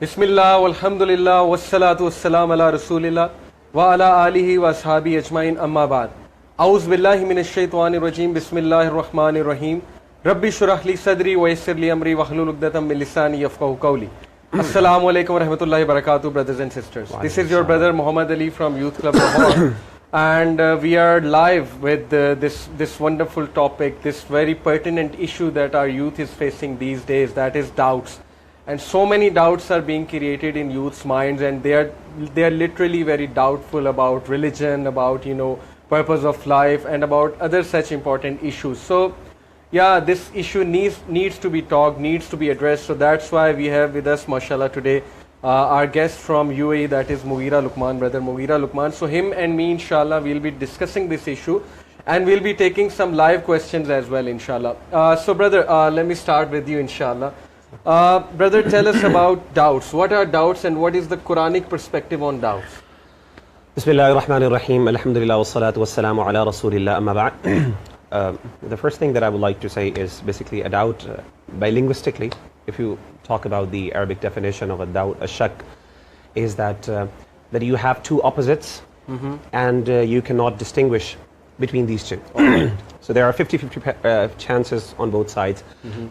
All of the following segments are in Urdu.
بسم اللہ والحمد للہ والصلاة والسلام علی رسول اللہ وعلی آلہ واصحابہ اجمعین اما بعد اعوذ باللہ من الشیطان الرجیم بسم اللہ الرحمن الرحیم رب اشرح لی صدری ویسر لی امری واحلل عقدۃ من لسانی یفقہوا قولی. Assalamu alaikum wa rahmatullahi wa barakatuh, brothers and sisters. This is your brother Muhammad Ali from Youth Club Lahore, and we are live with this wonderful topic, this very pertinent issue that our youth is facing these days, that is doubts. And so many doubts are being created in youth's minds, and they are literally very doubtful about religion, about purpose of life, and about other such important issues. So yeah, this issue needs to be talked, needs to be addressed. So that's why we have with us, mashallah, today our guest from UAE, that is Mughira Luqman, brother Mughira Luqman. So him and me, inshallah, we'll be discussing this issue, and we'll be taking some live questions as well, inshallah. So brother, let me start with you, inshallah. Brother, tell us about doubts. What are doubts, and what is the Quranic perspective on doubts? Bismillahir Rahmanir Rahim. Alhamdulillah wassalatu wassalamu ala rasulillah amma ba'd. The first thing that I would like to say is basically a doubt, by linguistically, if you talk about the Arabic definition of a doubt, a shak, is that you have two opposites, and you cannot distinguish between these two. So there are 50-50 chances on both sides.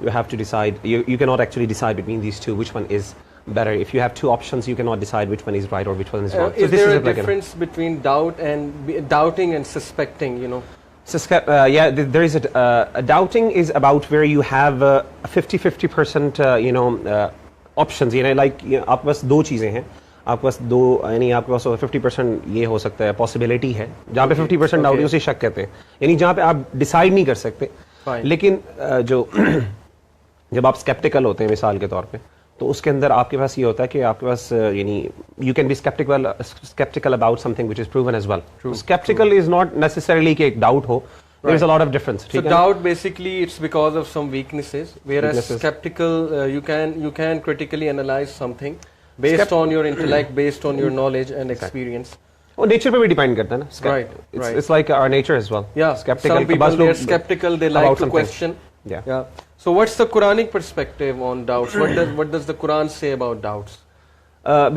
You have to decide, you cannot actually decide between these two which one is better. If you have two options, you cannot decide which one is right or which one is wrong. Is there a difference between doubt and doubting and suspecting, Yeah, there is a doubting is about where you have a 50% options. Like آپ کے پاس دو چیزیں ہیں, آپ کے پاس دو, یعنی آپ کے پاس 50% یہ ہو سکتا ہے, پاسبلٹی ہے, جہاں پہ 50% ڈاؤٹ ہے اسے شک کہتے ہیں, یعنی جہاں پہ آپ ڈیسائیڈ نہیں کر سکتے. لیکن جب آپ اسکیپٹیکل ہوتے ہیں مثال کے طور پہ, تو اس کے اندر آپ کے پاس یہ ہوتا ہے کہ آپ کے پاس یعنی you can be skeptical about something which is proven as well. Skeptical is not necessarily کہ ایک doubt who. There is a lot of difference. So doubt basically it's because of some weaknesses, whereas skeptical you can critically analyze something based on your intellect, based on your knowledge and experience. وہ نیچر پہ بھی ڈیپینڈ کرتا ہے نا. Right. It's like our nature as well. Yeah. Some people they are skeptical, they like to question. Yeah. So what's the Quranic perspective on doubts? What does the Quran say about doubts?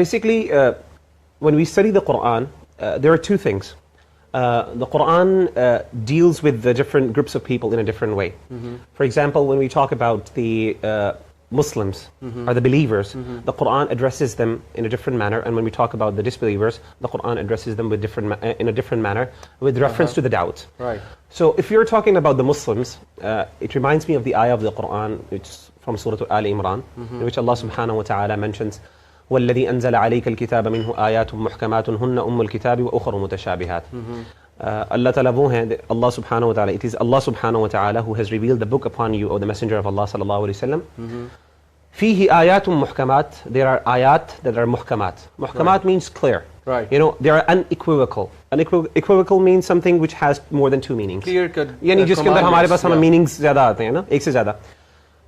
Basically, when we study the Quran, there are two things. The Quran deals with the different groups of people in a different way. For example, when we talk about the Muslims or the believers, the Quran addresses them in a different manner, and when we talk about the disbelievers, the Quran addresses them with in a different manner with reference to the doubts. Right. So if you're talking about the Muslims, it reminds me of the ayah of the Quran, which is from Surah Al Imran, in which Allah subhanahu wa ta'ala mentions وَالَّذِي أَنزَلَ عَلَيْكَ الْكِتَابَ مِنْهُ آيَاتٌ مُحْكَمَاتٌ هُنَّ أُمُّ الْكِتَابِ وَأُخَرُ مُتَشَابِهَاتٌ. Allah Ta'ala وہ ہیں, Allah subhanahu wa ta'ala, it is Allah subhanahu wa ta'ala who has revealed the book upon you, or the messenger of Allah sallallahu alayhi wa sallam. فِيهِ آيَاتٌ مُحْكَمَات, there are ayat that are muhkamat. Muhkamat means clear. Right. They are unequivocal. Equivocal means something which has more than two meanings. Clear cut. یعنی جس کے اندر ہمارے پاس ہمیں meanings زیادہ آتے ہیں نا, ایک سے زیادہ.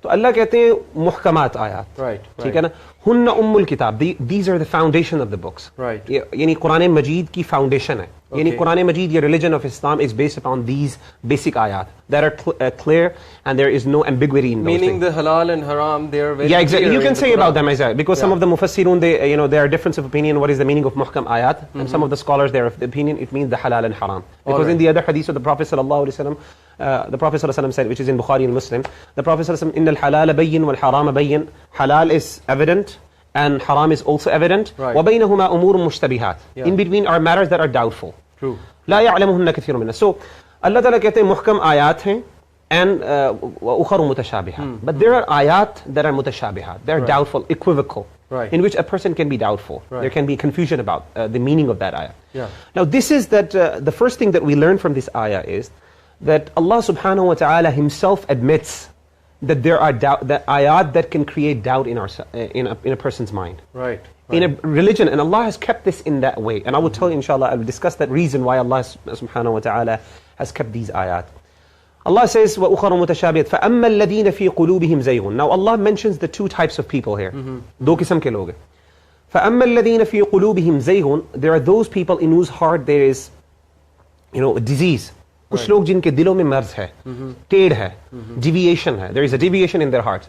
تو اللہ کہتے ہیں محکمات آیات. ٹھیک ہے نا. ہن ام الکتاب, these are the foundation of the books. Right. یعنی قرآن مجید کی فاؤنڈیشن ہے. یعنی قرآن مجید یا religion of Islam is based upon these basic ayat that are clear and there is no ambiguity in those meaning things. The halal and haram, they are very exactly. You can say about them exactly, because some of the mufassirun, they there are difference of opinion what is the meaning of muhkam ayat, and some of the scholars they are of the opinion it means the halal and haram, because in the other hadith of the Prophet sallallahu alaihi wasallam, the Prophet sallallahu alaihi wasallam said, which is in Bukhari and Muslim, the Prophet sallallahu alaihi wasallam, innal halala bayyin wal harama bayyin, halal is evident and haram is also evident, wa baynahuma umurun mushtabihat, in between are matters that are doubtful. True. لا يعلمهن كثير من الناس. So اللہ تعالیٰ کہتے ہیں محکم آیات ہیں and وأخر متشابهات. But there are ayat that are mutashabihat. They are doubtful, equivocal, in which a person can be doubtful. There can be confusion about the meaning of that ayah. Now this is that the first thing that we learn from this ayah is that Allah subhanahu wa ta'ala himself admits that there are that ayat that can create doubt in a person's mind. Right. In a religion, and Allah has kept this in that way, and I will tell you inshallah, I will discuss that reason why Allah subhanahu wa ta'ala has kept these ayat. Allah says وَأُخَرُ مُتَشَابِهَاتٌ فَأَمَّا الَّذِينَ فِي قُلُوبِهِمْ زَيْغٌ. Now Allah mentions the two types of people here. دو قسم کے لوگ ہیں. فَأَمَّا الَّذِينَ فِي قُلُوبِهِمْ زَيْغٌ, there are those people in whose heart there is a disease. کچھ لوگ جن کے دلوں میں مرض ہے, ٹیڑھ ہے, deviation ہے, there is a deviation in their heart.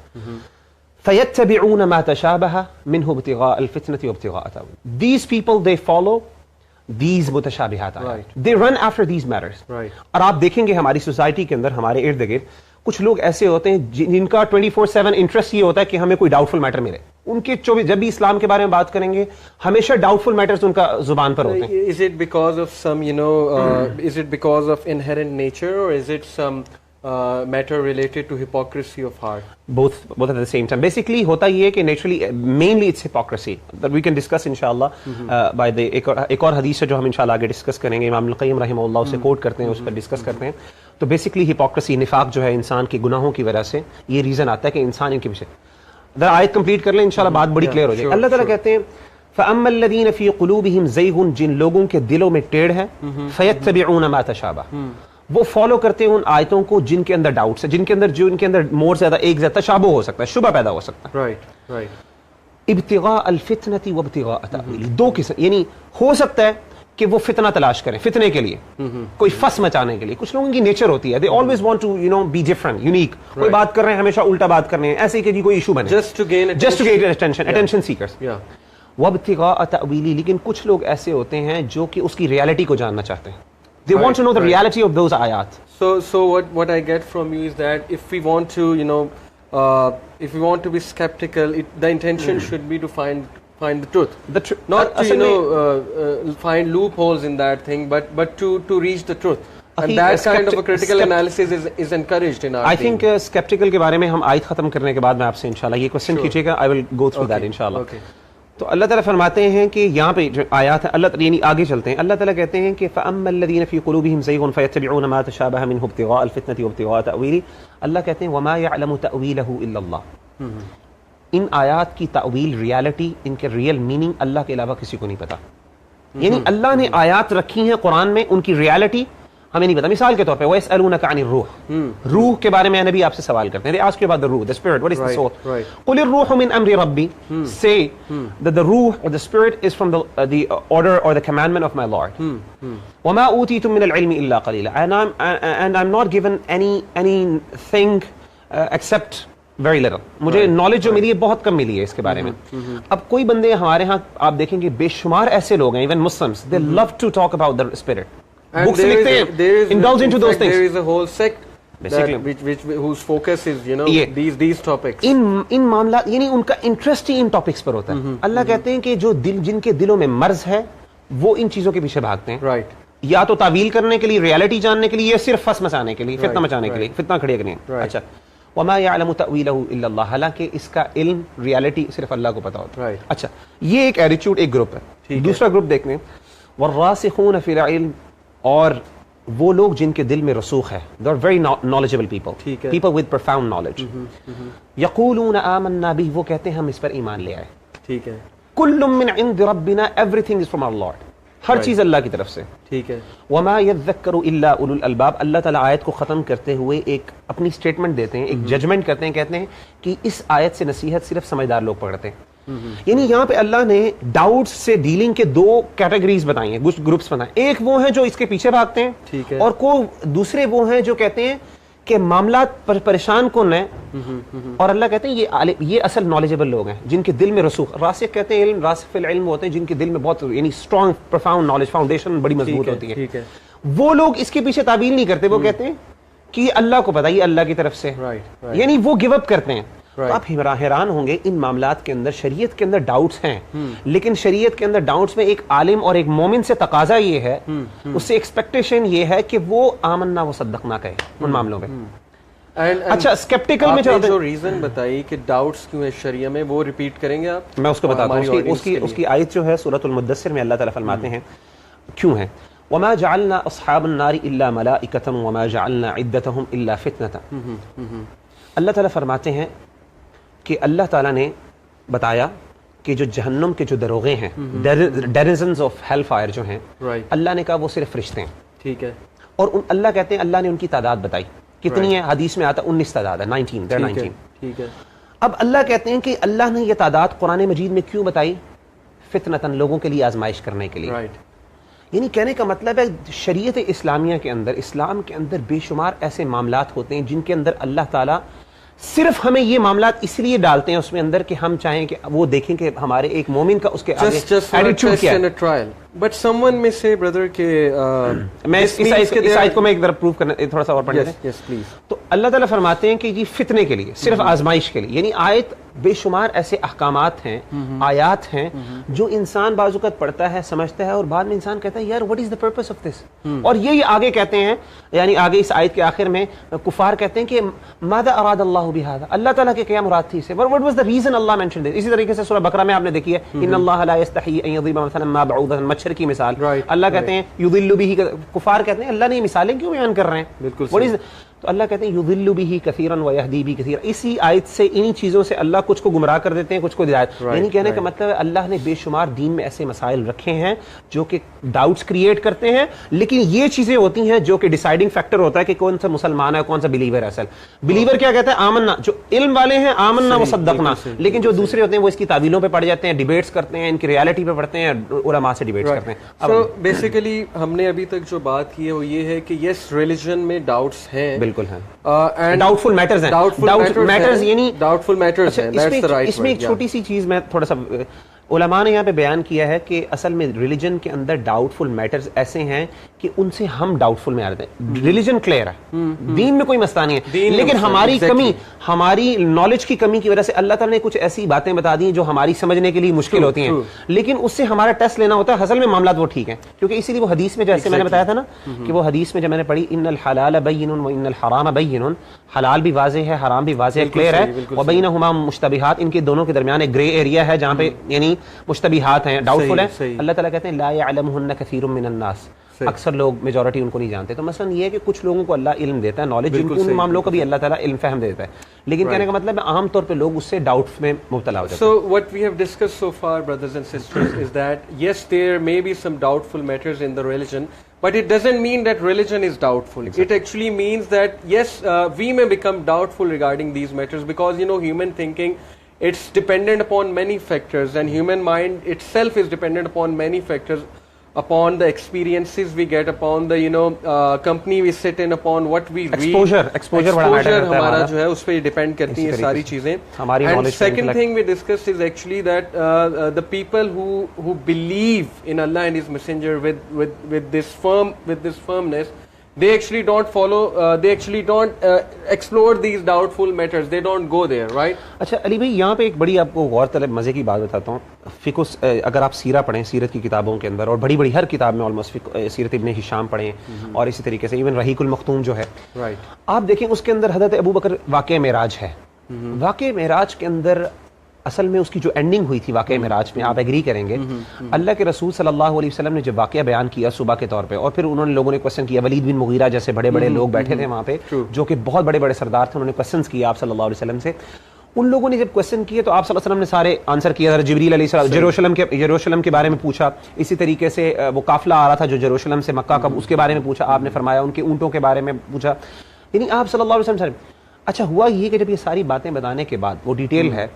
فَيَتَّبِعُونَ مَا تَشَابَهَ مِنْهُ ابْتِغَاءَ الْفِتْنَةِ وَابْتِغَاءَ تَأْوِيلِهِ. These people, they follow these متشابہات آیات. They run after these matters. اور آپ دیکھیں گے ہماری سوسائٹی کے اندر ہمارے ارد گرد کچھ لوگ ایسے ہوتے ہیں جن کا 24/7 انٹرسٹ یہ ہوتا ہے کہ ہمیں کوئی ڈاؤٹ فل میٹر ملے. ان کے جب بھی اسلام کے بارے میں بات کریں گے ہمیشہ ڈاؤٹ فل میٹرز ان کا زبان پر ہوتے ہیں. Is it because of some, is it because of inherent nature, or is it some matter related to hypocrisy of heart? Both at the same time. Basically ہوتا یہ ہے کہ naturally mainly it's hypocrisy that we can discuss inshallah by the ایک اور حدیث ہے جو ہم انشاءاللہ آگے ڈسکس کریں گے. امام القیم رحمہ اللہ اسے کوٹ کرتے ہیں, اس پر ڈسکس کرتے ہیں. تو بیسکلی hypocrisy, نفاق جو ہے انسان کے گناہوں کی وجہ سے یہ ریزن آتا ہے کہ انسان ان کے پیچھے. ذرا آیت کمپلیٹ کر لیں انشاءاللہ بات بڑی کلیئر ہو جائے. اللہ تعالیٰ کہتے ہیں فَأَمَّا الَّذِينَ فِي قُلُوبِهِمْ زَيْغٌ, جن لوگوں کے دلوں میں ٹیڑھ ہے, فَيَتَّبِعُونَ مَا تَشَابَهَ, وہ فالو کرتے ہیں ان آیتوں کو جن کے اندر ڈاؤٹس ہے, جن کے اندر مور زیادہ ایک زیادہ تشابہ ہو سکتا ہے, شبہ پیدا ہو سکتا ہے. ابتغاء الفتنة وابتغاء تأویلہ, دو قسم, یعنی ہو سکتا ہے کہ وہ فتنہ تلاش کریں فتنے کے لیے, کوئی فس مچانے کے لیے. کچھ لوگوں کی نیچر ہوتی ہے, they always want to be different, unique. کوئی بات کر رہے ہیں ہمیشہ الٹا بات کرنے ہیں, ایسے کہ کوئی ایشو بنے, just to gain attention seekers. وابتغاء تأویلہ, لیکن کچھ لوگ ایسے ہوتے ہیں جو کہ اس کی ریالٹی کو جاننا چاہتے ہیں. They want to know the reality of those ayat. So what I get from you is that if we want to, if we want to be skeptical, the intention should be to find the truth. Not to find loopholes in that thing, but to reach the truth. And that kind of a critical analysis is encouraged in our I think skeptical کے بارے میں ہم آیت ختم کرنے کے بعد میں آپ سے انشاءاللہ یہ کوسچن کیجیے گا. I will go through that inshallah. تو اللہ تعالیٰ فرماتے ہیں کہ یہاں پہ جو آیات ہے, اللہ یعنی آگے چلتے ہیں, اللہ تعالیٰ کہتے ہیں کہ فَأَمَّا الَّذِينَ فِي قُلُوبِهِمْ زَيْغٌ فَيَتَّبِعُونَ مَا تَشَابَهَ مِنْهُ ابْتِغَاءَ الْفِتْنَةِ وَابْتِغَاءَ تَأْوِيلِهِ. اللہ کہتے ہیں وَمَا يَعْلَمُ تَأْوِيلَهُ إِلَّا اللَّهُ. ان آیات کی تأویل, ریالٹی, ان کے ریئل میننگ اللہ کے علاوہ کسی کو نہیں پتا. یعنی اللہ نے آیات رکھی ہیں قرآن میں, ان کی ریالٹی ہمیں نہیں پتا. مثال کے طور پہ وَيَسْأَلُونَكَ عَنِ الرُّوحِ, روح کے بارے میں نبی آپ سے سوال کرتے ہیں. They ask you about the ruh, the spirit, what is the soul? قُلِ الرُّوحُ مِنْ أَمْرِ رَبِّي, say that the ruh or the spirit is from the order or the commandment of my Lord. وَمَا أُوتِيتُم مِّنَ الْعِلْمِ إِلَّا قَلِيلًا, and I'm not given anything except very little. مجھے نالج جو ملی ہے بہت کم ملی ہے اس کے بارے میں. اب کوئی بندے ہمارے ہاں آپ دیکھیں گے بے شمار ایسے لوگ ہیں, even Muslims, they love to talk about the spirit. And indulge into those things. There is a whole sect whose focus is these topics. ان معاملات, یعنی ان کا انٹرسٹ ہی ان ٹاپکس پر ہوتا ہے. اللہ کہتے ہیں کہ جو جن کے دلوں میں مرض ہے وہ ان چیزوں کے پیچھے بھاگتے ہیں, یا تو تعویل کرنے کے لیے, ریالٹی جاننے کے لیے, یا صرف فس مچانے کے لیے, فتنہ مچانے کے لیے, فتنہ کھڑے کرنے. اچھا, وما يعلم تأويله الا الله, حالانکہ اس کا علم, ریالٹی صرف اللہ کو پتا ہوتا ہے. اچھا, یہ ایک ایٹیٹیوڈ, ایک گروپ ہے. دوسرا گروپ دیکھیں, والراسخون فی العلم, اور وہ لوگ جن کے دل میں رسوخ ہے, they are very knowledgeable people, people with profound knowledge. یقولون آمنا به, وہ کہتے ہیں ہم اس پر ایمان لے آئے. ٹھیک ہے. کل من عند ربنا, everything is from our Lord, ہر چیز اللہ کی طرف سے. ٹھیک ہے. وما یذکر الا اولو الالباب, اللہ تعالیٰ آیت کو ختم کرتے ہوئے ایک اپنی اسٹیٹمنٹ دیتے ہیں, ایک ججمنٹ کرتے ہیں, کہتے ہیں کہ اس آیت سے نصیحت صرف سمجھدار لوگ پکڑتے ہیں. یعنی یہاں پہ اللہ نے ڈاؤٹس سے ڈیلنگ کے دو کیٹیگریز بتائی ہیں, گروپس بتائے. ایک وہ ہیں جو اس کے پیچھے بھاگتے ہیں, اور دوسرے وہ ہیں جو کہتے ہیں کہ معاملات پر پریشان کون ہیں, اور اللہ کہتے ہیں یہ اصل نالجبل لوگ ہیں جن کے دل میں رسوخ, راسخ کہتے ہیں علم, راسخ فی العلم ہوتے ہیں جن کے دل میں بہت یعنی اسٹرانگ پروفاؤنڈ نالج, فاؤنڈیشن بڑی مضبوط ہوتی ہے. وہ لوگ اس کے پیچھے تعویل نہیں کرتے, وہ کہتے ہیں کہ اللہ کو پتہ, یہ اللہ کی طرف سے, یعنی وہ گیو اپ کرتے ہیں. آپ حیران ہوں گے ان معاملات کے اندر, شریعت کے اندر ڈاؤٹس ہیں, لیکن شریعت کے اندر ڈاؤٹس میں ایک عالم اور ایک مومن سے تقاضا یہ ہے, اس سے ایکسپیکٹیشن یہ ہے کہ وہ آمنا و صدقنا کہے ان معاملوں میں. اچھا, اسکیپٹیکل میں جو ریزن بتائی کہ ڈاؤٹس کیوں ہے شریعہ میں, وہ ریپیٹ کریں گے آپ؟ میں اس کو بتاتا ہوں. اس کی آیت جو ہے سورۃ المدثر میں اللہ تعالیٰ فرماتے ہیں کیوں ہے, وما جعلنا اصحاب النار الا ملائکۃ وما جعلنا عدتهم الا فتنۃ. اللہ تعالیٰ فرماتے ہیں کہ اللہ تعالیٰ نے بتایا کہ جو جہنم کے جو دروغے ہیں, ڈینیزنز آف ہیل فائر جو ہیں, اللہ نے کہا وہ صرف فرشتے ہیں. ٹھیک ہے. اور اللہ کہتے ہیں اللہ نے ان کی تعداد بتائی, کتنی ہے, حدیث میں آتا 19 تعداد ہے, 19. ٹھیک ہے. اب اللہ کہتے ہیں کہ اللہ نے یہ تعداد قرآن مجید میں کیوں بتائی, فتنتاً, لوگوں کے لیے آزمائش کرنے کے لیے. یعنی کہنے کا مطلب ہے شریعت اسلامیہ کے اندر, اسلام کے اندر بے شمار ایسے معاملات ہوتے ہیں جن کے اندر اللہ تعالیٰ صرف ہمیں یہ معاملات اس لیے ڈالتے ہیں اس میں اندر کہ ہم چاہیں کہ وہ دیکھیں کہ ہمارے ایک مومن کا اس کے آگے ایٹیٹیوڈ کیا ہے. But someone may say, brother, کہ میں اس آیت کو میں ایک طرف پروف کرنا تھوڑا سا اور پڑھنے دیں. Yes, please. تو اللہ تعالیٰ فرماتے ہیں کہ یہ فتنے کے لیے, صرف آزمائش کے لیے, یعنی آیت بے شمار ایسے احکامات ہیں, آیات ہیں جو انسان بعض اوقات پڑھتا ہے, سمجھتا ہے, اور بعد میں انسان کہتا ہے یار what is the purpose of this, اور یہ آگے کہتے ہیں, یعنی آگے اس آیت کے آخر میں کفار کہتے ہیں کہ ماذا اراد اللہ بہذا, اللہ تعالیٰ کے کیا مراد تھی اسے, what was the reason Allah mentioned this. اسی طریقے سے سورہ بقرہ میں آپ نے دیکھی ہے ان اللہ لا یستحی ان یضرب مثلا ما بعوضۃ, مچھر کی مثال, اللہ کہتے ہیں یضل بہ, کفار کہتے ہیں اللہ نے یہ مثالیں کیوں بیان کر رہے ہیں, بالکل, تو اللہ کہتے ہیں یضل بہ کثیرا ویہدی بہ کثیرا. اسی آیت سے انہی چیزوں سے اللہ کچھ کو گمراہ کر دیتے ہیں, کچھ کو ہدایت. یعنی کہنے کا مطلب ہے اللہ نے بے شمار دین میں ایسے مسائل رکھے ہیں جو کہ ڈاؤٹس کریٹ کرتے ہیں, لیکن یہ چیزیں ہوتی ہیں جو کہ ڈیسائیڈنگ فیکٹر ہوتا ہے کہ کون سا مسلمان ہے, کون سا بلیور ہے. اصل بلیور کیا کہتا ہے, آمنا, جو علم والے ہیں آمنا و صدقنا, لیکن جو دوسرے ہوتے ہیں وہ اس کی تعویلوں پہ پڑ جاتے ہیں, ڈیبیٹس کرتے ہیں, ان کی ریالٹی پہ پڑھتے ہیں, علماء سے ڈیبیٹس کرتے ہیں. سو بیسیکلی ہم نے ابھی تک جو بات کی ہے وہ یہ ہے کہ یس ریلیجن میں ڈاؤٹس ہیں, بالکل ہیں, ڈاؤٹفل میٹرز ہیں, میٹرز یعنی ڈاؤٹفل میٹرز ہیں. اس میں ایک چھوٹی سی چیز میں تھوڑا سا علماء نے یہاں پہ بیان کیا ہے کہ اصل میں ریلیجن کے اندر ڈاؤٹ فل میٹرز ایسے ہیں کہ ان سے ہم ڈاؤٹ فل میں آ رہتے ہیں. ریلیجن کلیئر ہے, دین میں کوئی مسئلہ نہیں ہے, لیکن ہماری کمی, ہماری نالج کی کمی کی وجہ سے اللہ تعالیٰ نے کچھ ایسی باتیں بتا دی جو ہماری سمجھنے کے لیے مشکل ہوتی ہیں, لیکن اس سے ہمارا ٹیسٹ لینا ہوتا ہے. اصل میں معاملات وہ ٹھیک ہیں, کیونکہ اسی لیے وہ حدیث میں جیسے میں نے بتایا تھا نا کہ وہ حدیث میں جب میں نے پڑھی ان الحلال بین و ان الحرام بین, حلال بھی واضح ہے, حرام بھی واضح ہے, کلیئر ہے, وبینہما مشتبہات, ان کے دونوں کے درمیان ایک گرے ایریا ہے جہاں پہ یعنی مشتبہات ہیں, ڈاؤٹ فل ہے. اللہ تعالیٰ کہتے ہیں لا یعلمہن کثیر من الناس, اکثر لوگ میجورٹی ان کو نہیں جانتے. تو مثلا یہ ہے کہ کچھ لوگوں کو اللہ علم دیتا ہے, نالج, جن کو ان معاملوں کا بھی اللہ تعالیٰ علم فہم دیتا ہے, لیکن کہنے کا مطلب ہے عام طور پہ لوگ اس سے ڈاؤٹ میں مبتلا ہو جاتے ہیں. So what we have discussed so far, brothers and sisters, is that yes, there may be some doubtful matters in the religion, but it doesn't mean that religion is doubtful. Exactly. It actually means that yes, we may become doubtful regarding these matters because human thinking, it's dependent upon many factors, and human mind itself is dependent upon many factors, upon the experiences we get, upon the company we sit in, upon what we read. Exposure ہمارا جو ہے اس پہ ڈیپینڈ کرتی ہیں ساری چیزیں. And second thing we discussed is actually that the people who believe in Allah and His Messenger with this firmness, they actually don't follow, they actually don't explore these doubtful matters, they don't go there, right? اچھا علی بھائی, یہاں پہ ایک بڑی آپ کو غور طلب مزے کی بات بتاتا ہوں. فقہ, اگر آپ سیرہ پڑھیں, سیرت کی کتابوں کے اندر, اور بڑی بڑی ہر کتاب میں آلموسٹ سیرت ابن ہشام پڑھیں, اور اسی طریقے سے ایون رحیق المختوم جو ہے, آپ دیکھیں اس کے اندر حضرت ابو بکر واقعہ معراج ہے. واقعہ معراج کے اندر اصل میں اس کی جو اینڈنگ ہوئی تھی واقعہ معراج میں, آپ ایگری کریں گے, اللہ کے رسول صلی اللہ علیہ وسلم نے جب واقعہ بیان کیا صبح کے طور پہ, اور پھر انہوں نے لوگوں نے کوسچن کیا, ولید بن مغیرہ جیسے بڑے بڑے لوگ بیٹھے تھے وہاں پہ جو کہ بہت بڑے بڑے سردار تھے, انہوں نے کوسچنس کیا آپ صلی اللہ علیہ وسلم سے. ان لوگوں نے جب کوسچن کیے تو آپ صلی اللہ علیہ وسلم نے سارے آنسر کیا. جبریل علیہ السلام جیروشلم کے بارے میں پوچھا, اسی طریقے سے وہ قافلہ آ رہا تھا جو جیروشلم سے مکہ کا, اس کے بارے میں پوچھا, آپ نے فرمایا ان کے اونٹوں کے بارے میں پوچھا, یعنی آپ صلی اللہ علیہ وسلم. اچھا ہوا یہ کہ جب یہ ساری باتیں بتانے کے بعد, وہ ڈیٹیل ہے,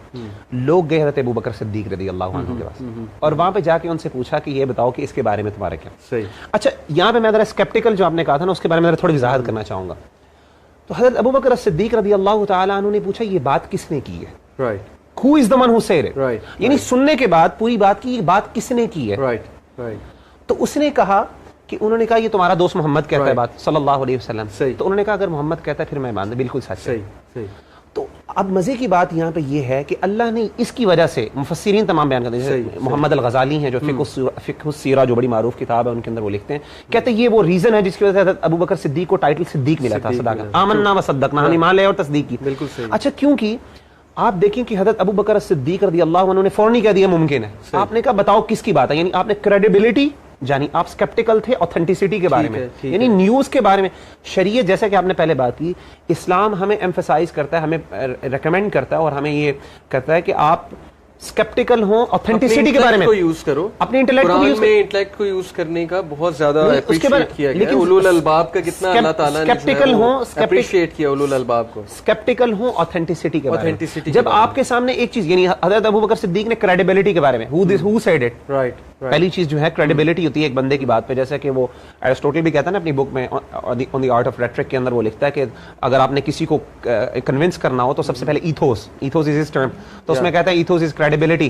لوگ گئے حضرت ابو بکر صدیق رضی اللہ عنہ کے پاس, اور وہاں پہ جا کے ان سے پوچھا کہ یہ بتاؤ کہ اس کے بارے میں تمہارا کیا. صحیح. اچھا یہاں پہ میں ذرا اسکیپٹیکل جو آپ نے کہا تھا نا, اس کے بارے میں ذرا تھوڑی وضاحت کرنا چاہوں گا. تو حضرت ابو بکر صدیق رضی اللہ تعالیٰ عنہ نے پوچھا یہ بات کس نے کی ہے, who is the one who said it, یعنی سننے کے بعد پوری بات کی, یہ بات کس نے کی ہے. تو اس نے کہا کہ انہوں نے کہا یہ تمہارا دوست محمد کہتا ہے بات صلی اللہ علیہ وسلم. تو انہوں نے کہا اگر محمد کہتا ہے پھر میں مانتا, بالکل سچ ہے. تو اب مزے کی بات یہاں پہ یہ ہے کہ اللہ نے اس کی وجہ سے, مفسرین تمام بیان کرتے ہیں, محمد الغزالی ہیں جو فقہ السیرہ جو بڑی معروف کتاب ہے ان کے اندر وہ لکھتے ہیں, کہتے ہیں یہ وہ ریزن ہے جس کی وجہ سے حضرت ابو بکر صدیق کو ٹائٹل صدیق ملا تھا, صداقت, آمنا و صدقنا, ہم ایمان لے اور تصدیق کی. اچھا کیونکہ آپ دیکھیں کہ حضرت ابو بکر صدیق رضی اللہ عنہ نے فوراً کہہ دیا ممکن ہے. آپ نے کہا بتاؤ کس کی بات ہے, یعنی آپ نے کریڈیبلٹی جانی, آپ سکیپٹیکل تھے اوتھینٹسٹی کے بارے میں, یعنی نیوز کے بارے میں. شریعت جیسا کہ آپ نے پہلے بات کی, اسلام ہمیں ایمفسائز کرتا ہے, ہمیں ریکمینڈ کرتا ہے, اور ہمیں یہ کرتا ہے کہ آپ سکیپٹیکل ہوں, اوتھینٹسٹی کے بارے میں یوز کرو, اپنے انٹلیکٹ کو یوز کرنے کا بہت زیادہ اپریشیٹ کیا گیا ہے. اولو الالباب کا کتنا اللہ تعالیٰ نے سکیپٹیکل ہوں, اپریشیٹ کیا اولو الالباب کو, سکیپٹیکل ہوں اوتھینٹسٹی کے بارے میں. جب آپ کے سامنے ایک چیز, یعنی حضرت ابو بکر صدیق نے کریڈیبلٹی کے بارے میں, who said it, right, پہلی چیز جو ہے کریڈیبلٹی ہوتی ہے ایک بندے کی بات پہ. جیسے کہ وہ ایرسٹوٹل بھی کہتا ہے نا اپنی بک میں آن دی آرٹ آف ریٹرک کے اندر, وہ لکھتا ہے کہ اگر آپ نے کسی کو کنونس کرنا ہو تو سب سے پہلے ایتھوس از ہز ٹرم, تو اس میں کہتا ہے ایتھوس از کریڈیبلٹی.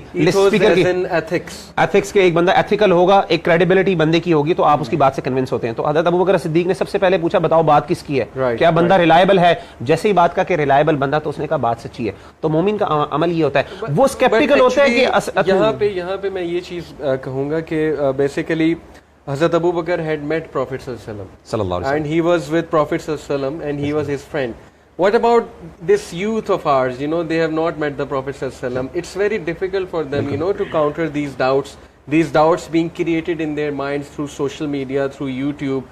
ایتھکس کے ایک بندہ ایتھیکل ہوگا, ایک کریڈیبلٹی بندے کی ہوگی تو آپ اس کی بات سے کنونس ہوتے ہیں. تو حضرت ابوبکر صدیق نے سب سے پہلے پوچھا بتاؤ بات کس کی ہے, کیا بندہ ریلائبل ہے. جیسے ہی بات کا کہ ریلائبل بندہ, تو اس نے کہا بات سچی ہے. تو مومن کا عمل یہ ہوتا ہے, وہ اسکیپٹیکل ہوتا ہے کہ یہاں پہ میں یہ چیز کہوں گا کہ بیسیکلی حضرت ابو بکر had met Prophet صلی اللہ علیہ وسلم and he was with Prophet صلی اللہ علیہ وسلم and he was his friend. What about this youth of ours? They have not met the Prophet صلی اللہ علیہ وسلم. It's very difficult for them, to counter these doubts being created in their minds through social media, through YouTube,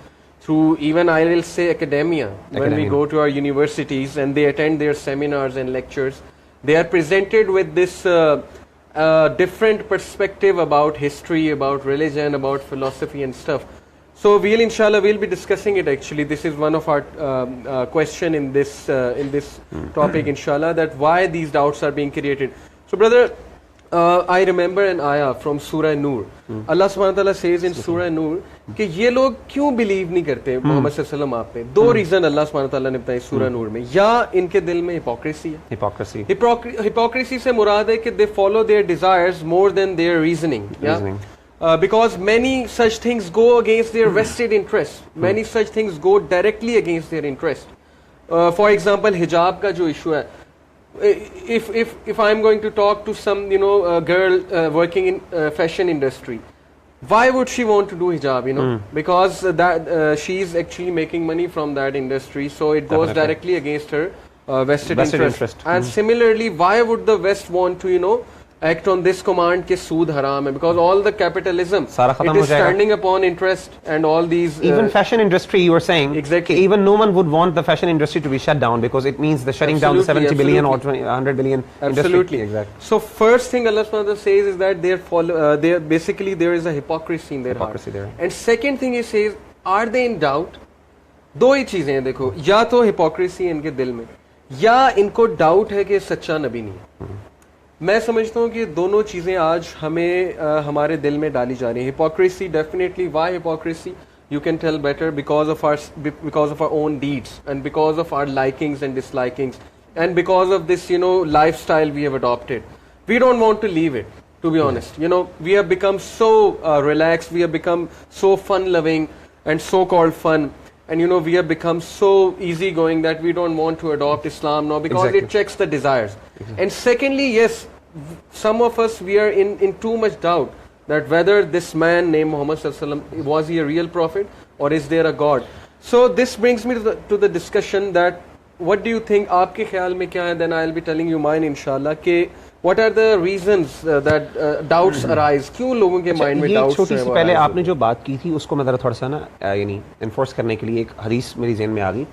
through even I will say academia. When we go to our universities and they attend their seminars and lectures, they are presented with this different perspective about history, about religion, about philosophy and stuff. So inshallah we'll be discussing it. Actually, this is one of our question in this topic, inshallah, that why these doubts are being created. So brother, I remember an ayah from Surah Nur. Allah subhanahu wa ta'ala says in Surah Nur کہ یہ لوگ کیوں بلیو نہیں کرتے محمد صلی اللہ علیہ وسلم آپ پہ. دو ریزن اللہ سبحانہ وتعالیٰ نے بتائی سورہ نور میں. یا ان کے دل میں ہپوکریسی ہے. ہپوکریسی سے مراد ہے کہ they follow their desires more than their reasoning. Because many such things go against their vested interest. Many such things go directly against their interest. For example, hijab کا جو ایشو ہے. If I'm going to talk to some girl working in fashion industry, why would she want to do hijab? Because that she's actually making money from that industry, so it goes directly against her vested interest. And similarly, why would the West want to act on this command کہ سود حرام ہے, because all the capitalism it is standing upon interest and all these even fashion industry you were saying exactly, even no one would want the fashion industry to be shut down because it means the shutting down the 70 billion or 100 billion absolutely industry. Exactly. So first thing Allah subhanahu wa ta'ala says is that they basically there is a hypocrisy in their heart there. And second thing he says, are they in doubt? دو ہی چیزیں ہیں دیکھو, یا تو hypocrisy ان کے دل میں, یا ان کو ڈاؤٹ ہے کہ سچا نبی نہیں ہے. میں سمجھتا ہوں کہ دونوں چیزیں آج ہمیں ہمارے دل میں ڈالی جا رہی ہیں. Hypocrisy definitely. Why hypocrisy? You can tell better because of our own deeds and because of our likings and dislikings and because of this lifestyle we have adopted. We don't want to leave it, to be honest. We have become so relaxed, we have become so fun loving and so called fun, and we have become so easygoing that we don't want to adopt Islam now because it checks the desires. And secondly, yes, some of us we are in too much doubt that whether this man named Muhammad sallallahu alaihi wasallam, was he a real prophet or is there a God? So this brings me to the discussion that what do you think, aapke khayal mein kya hai? Then I'll be telling you mine inshallah کہ what are the reasons that doubts arise, کیوں لوگوں کے مائنڈ میں doubts. چھوٹی سی پہلے آپ نے جو بات کی تھی اس کو میں ذرا تھوڑا سا انفورس کرنے کے لیے ایک حدیث میری ذہن میں آ گئی.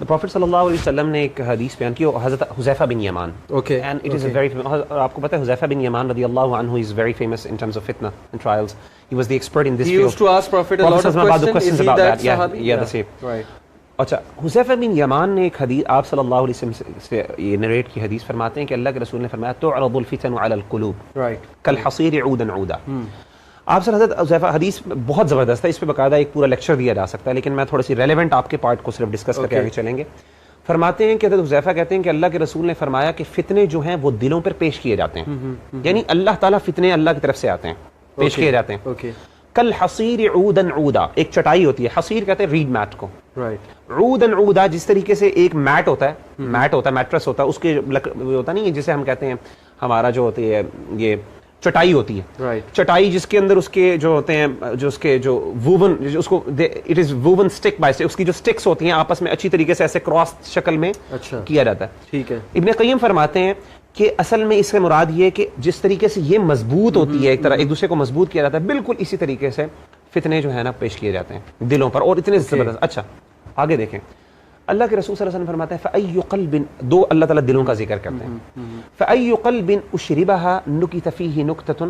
پروفیٹ صلی اللہ علیہ وسلم نے ایک حدیث بیان کی, حضرت حذیفہ بن یمان. Okay, and it is a very آپ کو پتہ ہے حذیفہ بن یمان رضی اللہ عنہ is very famous in terms of فتنہ and trials. He was the expert in this field. He used to ask Prophet a lot of questions about that. Yeah, the same. Right. اچھا, حذیفہ بن یمان نے ایک حدیث آپ صلی اللہ علیہ وسلم سے یہ نریٹ کی حدیث فرماتے ہیں کہ اللہ کے رسول نے فرمایا تعرض الفتن علی القلوب کالحصیر عودا عودا. آپ سے حضرت حذیفہ حدیث بہت زبردست ہے, اس پہ باقاعدہ ایک پورا لیکچر دیا جا سکتا ہے, لیکن میں تھوڑی سی ریلیونٹ آپ کے پارٹ کو صرف ڈسکس کر کے آگے چلیں گے. فرماتے ہیں کہ حضرت حذیفہ کہتے ہیں کہ اللہ کے رسول نے فرمایا کہ فتنے جو ہیں وہ دلوں پر پیش کیے جاتے ہیں, یعنی اللہ تعالیٰ فتنے اللہ کی طرف سے آتے ہیں, پیش کیے جاتے ہیں. کل حصیر عودا عودا, ایک چٹائی ہوتی ہے, حصیر کہتے ہیں ریڈ میٹ کو, عودا عودا جس طریقے سے ایک میٹ ہوتا ہے, میٹرس ہوتا ہے, اس کے ہوتا نہیں ہے جسے ہم کہتے ہیں ہمارا جو ہوتی ہے یہ چٹائی ہوتی ہے, چٹائی جس کے اندر اس کے جو ہوتے ہیں جو اس کے جو ووون اس کو it is won stick by, اس کی جو اسٹکس ہوتی ہیں آپس میں اچھی طریقے سے ایسے کراس شکل میں کیا جاتا ہے. ٹھیک ہے. ابن قیم فرماتے ہیں کہ اصل میں اس کا مراد یہ کہ جس طریقے سے یہ مضبوط ہوتی ہے ایک طرح, ایک دوسرے کو مضبوط کیا جاتا ہے, بالکل اسی طریقے سے فتنے جو ہے نا پیش کیے جاتے ہیں دلوں پر, اور اتنے زبردست. اچھا آگے دیکھیں, اللہ کے رسول صلی اللہ علیہ وسلم فرماتے ہیں فأي قلب, دو اللہ تعالیٰ دلوں کا ذکر کرتے ہیں, فأي قلب اشربها نكت فيه نكتة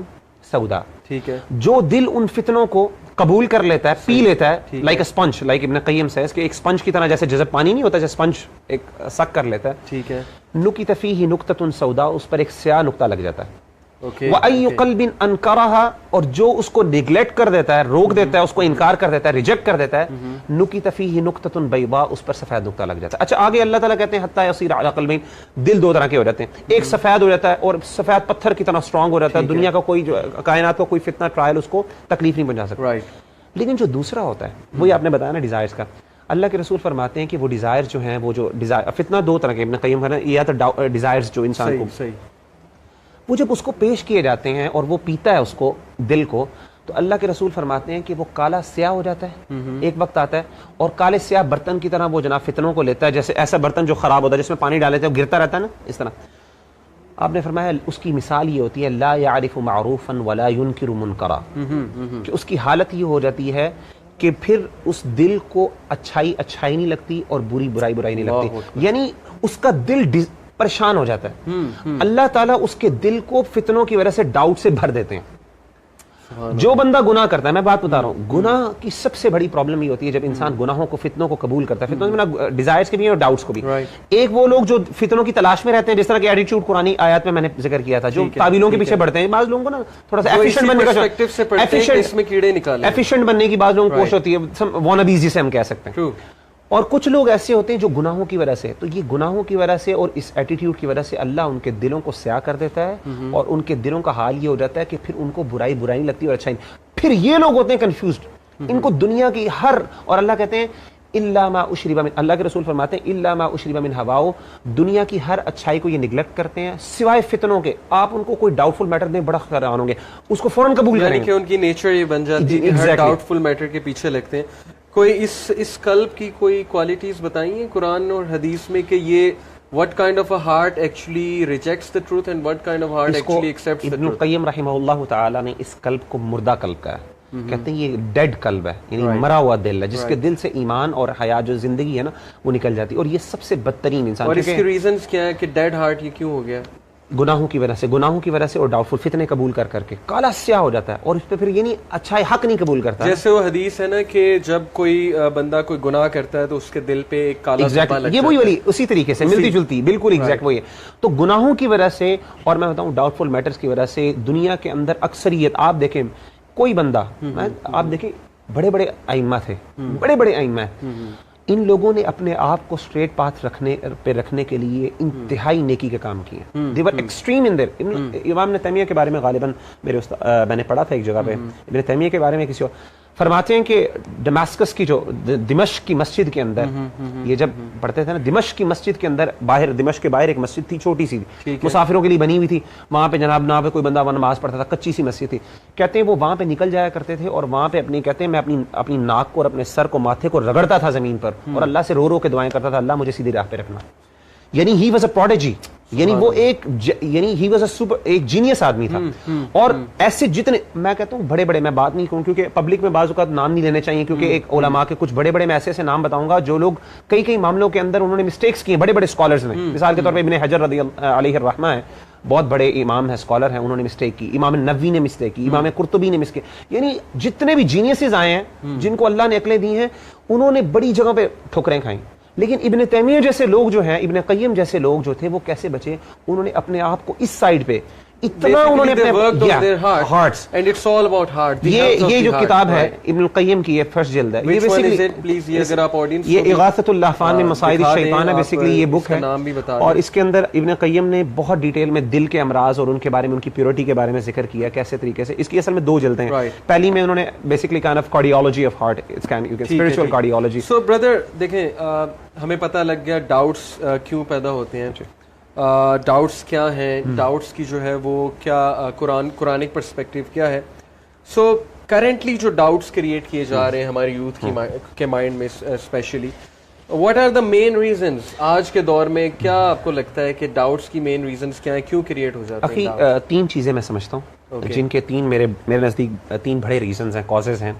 سوداء. ٹھیک ہے. جو دل ان فتنوں کو قبول کر لیتا ہے, پی لیتا ہے, لائک اے اسپنج, لائک ابن قیم سے کہ ایک اسپنج کی طرح, جیسے جذب پانی نہیں ہوتا جیسے اسپنج ایک سک کر لیتا ہے. ٹھیک ہے. نكت فيه نكتة سوداء, اس پر ایک سیاہ نقطہ لگ جاتا ہے. وَأَيُّ قَلْبٍ أَنْكَرَهَا, اور جو اس کو نیگلیکٹ کر دیتا ہے, روک دیتا ہے, اس کو انکار کر دیتا ہے, ریجیکٹ کر دیتا ہے, نُكِتَ فِيهِ نُقْطَةٌ بَيْضَاء, اس پر سفید نقطہ لگ جاتا ہے. اچھا آگے اللہ تعالیٰ کہتے ہیں حَتَّى يَصِيرَ عَلَى قَلْبَيْنِ, دل دو طرح کے ہو جاتے ہیں, ایک سفید ہو جاتا ہے اور سفید پتھر کی طرح اسٹرانگ ہو جاتا ہے, دنیا کا کوئی کائنات کا کوئی فتنہ ٹرائل اس کو تکلیف نہیں پہنچا سکتا. لیکن جو دوسرا ہوتا ہے وہی آپ نے بتایا نا ڈیزائرز کا, اللہ کے رسول فرماتے ہیں کہ وہ ڈیزائر جو ہیں, وہ جو ڈیزائر, فتنہ دو طرح کے, ابن قیم فرماتے ہیں یا تو ڈیزائرز جو انسان کو, وہ جب اس کو پیش کیے جاتے ہیں اور وہ پیتا ہے اس کو, دل کو, تو اللہ کے رسول فرماتے ہیں کہ وہ کالا سیاہ ہو جاتا ہے. ایک وقت آتا ہے اور کالے سیاہ برتن کی طرح وہ جناب فتنوں کو لیتا ہے, جیسے ایسا برتن جو خراب ہوتا ہے جس میں پانی ڈالے تھے وہ گرتا رہتا ہے نا, اس طرح. آپ نے فرمایا اس کی مثال یہ ہوتی ہے لا يعرف معروفا ولا ينکر منکرا, کہ اس کی حالت یہ ہو جاتی ہے کہ پھر اس دل کو اچھائی نہیں لگتی اور برائی نہیں لگتی, یعنی اس کا دل پریشان ہو جاتا ہے. اللہ تعالیٰ اس کے دل کو فتنوں کی وجہ سے ڈاؤٹ سے بھر دیتے ہیں. جو بندہ گناہ کرتا ہے, میں بات بتا رہا ہوں, گناہ کی سب سے بڑی پرابلم یہ ہوتی ہے جب انسان گناہوں کو, فتنوں کو قبول کرتا ہے. فتنوں ڈیزائرز کے بھی اور ڈاؤٹس کو بھی. ایک وہ لوگ جو فتنوں کی تلاش میں رہتے ہیں, جس طرح کے ایٹیٹیوڈ قرآنی آیات میں نے ذکر کیا تھا, جو تعویلوں کے پیچھے بڑھتے ہیں. بعض لوگوں کو نا تھوڑا سا ایفیشینٹ بننے کی بعض لوگوں کو کوشش ہوتی ہے, وانابیز جسے ہم کہہ سکتے ہیں. اور کچھ لوگ ایسے ہوتے ہیں جو گناہوں کی وجہ سے, تو یہ گناہوں کی وجہ سے اور اس ایٹیٹیوڈ کی وجہ سے اللہ ان کے دلوں کو سیاہ کر دیتا ہے, اور ان کے دلوں کا حال یہ ہو جاتا ہے کہ پھر ان کو برائی نہیں لگتی اور اچھائی. پھر یہ لوگ ہوتے ہیں کنفیوزڈ, ان کو دنیا کی ہر, اور اللہ کہتے ہیں الا ما اشرب من, اللہ کے رسول فرماتے ہیں الا ما اشرب من هواء, دنیا کی ہر اچھائی کو یہ نگلیکٹ کرتے ہیں سوائے فتنوں کے. آپ ان کو کوئی ڈاؤٹ فل میٹر دیں, بڑا حیران ہوں گے, اس کو فوراً قبول کریں گے. ان کی نیچر یہ بن جاتی ہے ہر ڈاؤٹ فل میٹر کے پیچھے لگتے ہیں. کوئی اس قلب کی کوئی کوالٹیز بتائی ہیں قرآن اور حدیث میں کہ یہ what kind of a heart actually rejects the truth and what kind of heart actually accepts the truth. ابن قیم رحمہ اللہ تعالی نے اس قلب کو مردہ قلب کہا ہے, کہتے ہیں یہ ڈیڈ قلب ہے, یعنی مرا ہوا دل ہے, جس کے دل سے ایمان اور حیات جو زندگی ہے نا وہ نکل جاتی ہے. اور یہ سب سے بدترین انسان. اور اس کے ریزنز کیا ہے کہ ڈیڈ ہارٹ یہ کیوں ہو گیا؟ گناہوں کی وجہ سے اور ڈاؤٹ فل فتنے قبول کر کے کالا سیاہ ہو جاتا ہے, اور اس پہ پھر یہ نہیں اچھا حق نہیں قبول کرتا. جیسے وہ حدیث ہے نا کہ جب کوئی بندہ کوئی گناہ کرتا ہے تو اس کے دل پہ ایک کالا دھبا لگتا ہے. یہ وہی والی اسی طریقے سے ملتی جلتی بالکل ایگزیکٹ وہی ہے. تو گناہوں کی وجہ سے, اور میں بتاؤں ڈاؤٹ فل میٹرز کی وجہ سے دنیا کے اندر اکثریت, آپ دیکھیں کوئی بندہ, آپ دیکھیں بڑے بڑے ائمہ تھے, بڑے ائمہ ہیں, ان لوگوں نے اپنے آپ کو اسٹریٹ پاتھ رکھنے کے لیے انتہائی نیکی کے کام کیے. دے ور ایکسٹریم ان دیر. امام ابن تیمیہ کے بارے میں غالباً میں نے پڑھا تھا ایک جگہ پہ, ابن تیمیہ کے بارے میں کسی اور فرماتے ہیں کہ ڈماسکس کی جو دمشق کی مسجد کے اندر, یہ جب پڑھتے تھے نا, دمشق کی مسجد کے اندر باہر, دمشق کے باہر ایک مسجد تھی چھوٹی سی, مسافروں کے لیے بنی ہوئی تھی. وہاں پہ جناب نہ کوئی بندہ نماز پڑھتا تھا, کچی سی مسجد تھی. کہتے ہیں وہ وہاں پہ نکل جایا کرتے تھے اور وہاں پہ کہتے ہیں میں اپنی ناک کو اور اپنے سر کو, ماتھے کو رگڑتا تھا زمین پر, اور اللہ سے رو کے دعائیں کرتا تھا, اللہ مجھے سیدھی راہ پہ رکھنا. یعنی ہی واز اے پروڈیجی, یعنی وہ ہی واز اے سپر, ایک جینیس آدمی تھا. اور ایسے جتنے, میں کہتا ہوں بڑے میں بات نہیں کروں کیونکہ پبلک میں بعض اوقات نام نہیں لینے چاہیے, کیونکہ ایک علماء کے کچھ بڑے میں ایسے نام بتاؤں گا جو لوگ کئی معاملوں کے اندر انہوں نے مسٹیکس کیے, بڑے اسکالرز نے. مثال کے طور پہ ابن حجر رضی اللہ علیہ الرحمہ ہے, بہت بڑے امام ہیں, اسکالر ہیں, انہوں نے مسٹیک کی. امام نووی نے مسٹیک کی, امام قرطبی نے مسٹیک, یعنی جتنے بھی جینیسز آئے ہیں جن کو اللہ نے عقلیں دی ہیں, انہوں نے بڑی جگہ پہ ٹھوکریں کھائیں. لیکن ابن تیمیہ جیسے لوگ جو ہیں, ابن قیم جیسے لوگ جو تھے, وہ کیسے بچے؟ انہوں نے اپنے آپ کو اس سائیڈ پہ اتنا انہوں نے یہ جو کتاب ہے ابن القیم کی, یہ فرسٹ جلد ہے, یہ اغاثۃ اللہفان من مصائد الشیطان ہے, بیسیکلی یہ بک ہے. اور اس کے اندر ابن قیم نے بہت ڈیٹیل میں دل کے امراض اور ان کے بارے میں, ان کی پیورٹی کے بارے میں ذکر کیا کیسے طریقے سے. اس کی اصل میں 2 جلدیں ہیں. پہلی میں انہوں نے basically kind of cardiology of heart, spiritual cardiology. So brother دیکھیں, ہمیں پتہ لگ گیا ڈاؤٹس کیوں پیدا ہوتے ہیں, ڈاؤٹس کیا ہیں, ڈاؤٹس کی جو ہے وہ کیا قرآنک پرسپیکٹیو کیا ہے. سو کرنٹلی جو ڈاؤٹس کریٹ کیے جا رہے ہیں ہمارے یوتھ کے مائنڈ میں specially, what are the main reasons آج کے دور میں؟ کیا آپ کو لگتا ہے کہ ڈاؤٹس کی مین ریزنز کیا ہیں, کیوں کریٹ ہو جاتے ہیں؟ 3 چیزیں میں سمجھتا ہوں جن کے 3 میرے نزدیک 3 بڑے ریزنز ہیں, کازز ہیں.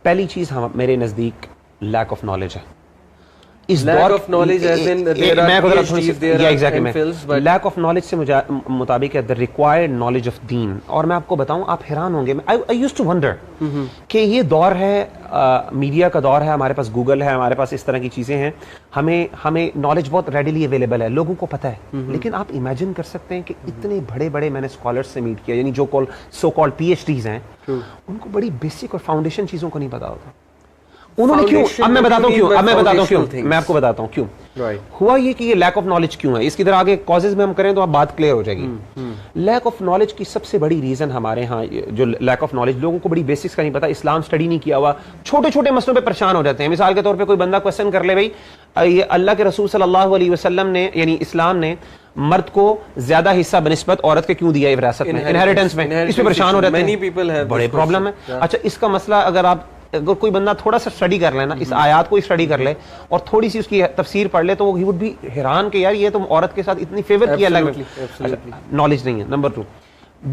پہلی چیز میرے نزدیک لیک آف نالج ہے. اس lack of knowledge as in there are PhDs, there are MPhils, but lack of knowledge سے مطابق ہے the required knowledge of دین. اور میں آپ کو بتاؤں, آپ حیران ہوں گے, I used to wonder کہ یہ دور ہے, میڈیا کا دور ہے, ہمارے پاس گوگل ہے, ہمارے پاس اس طرح کی چیزیں ہیں, ہمیں نالج بہت ریڈیلی اویلیبل ہے, لوگوں کو پتہ ہے. لیکن آپ امیجن کر سکتے ہیں کہ اتنے بڑے بڑے میں نے اسکالرس سے میٹ کیا, یعنی جو سو کالڈ PhDs ہیں, ان کو بڑی بیسک اور فاؤنڈیشن چیزوں کو نہیں پتا ہوتا. انہوں نے کیوں, اب میں بتاتا ہوں کیوں ہوا یہ کہ یہ لیک آف نالج کیوں ہے. اس کی طرح آگے کازز میں ہم کریں تو اب بات کلیئر ہو جائے گی. لیک آف نالج کی سب سے بڑی ریزن ہمارے ہاں جو لیک آف نالج, لوگوں کو بڑی بیسکس کا نہیں پتا, اسلام اسٹڈی نہیں کیا ہوا, چھوٹے چھوٹے مسئلوں پہ پریشان ہو جاتے ہیں. مثال کے طور پہ کوئی بندہ کوشچن کر لے, بھائی یہ اللہ کے رسول صلی اللہ علیہ وسلم نے, یعنی اسلام نے مرد کو زیادہ حصہ بنسبت عورت کے کیوں دیا ہے وراثت میں, انہیریٹنس میں, اس پہ پریشان ہو جاتے ہیں, بڑے پرابلم ہے. اچھا, اس کا مسئلہ اگر کوئی بندہ تھوڑا سا اسٹڈی کر لے نا, اس آیات کو اسٹڈی کر لے اور تھوڑی سی اس کی تفسیر پڑھ لے, تو ہی وڈ بی حیران کہ یار یہ تم عورت کے ساتھ اتنی فیور کیا اللہ نے. نالج نہیں ہے. نمبر 2,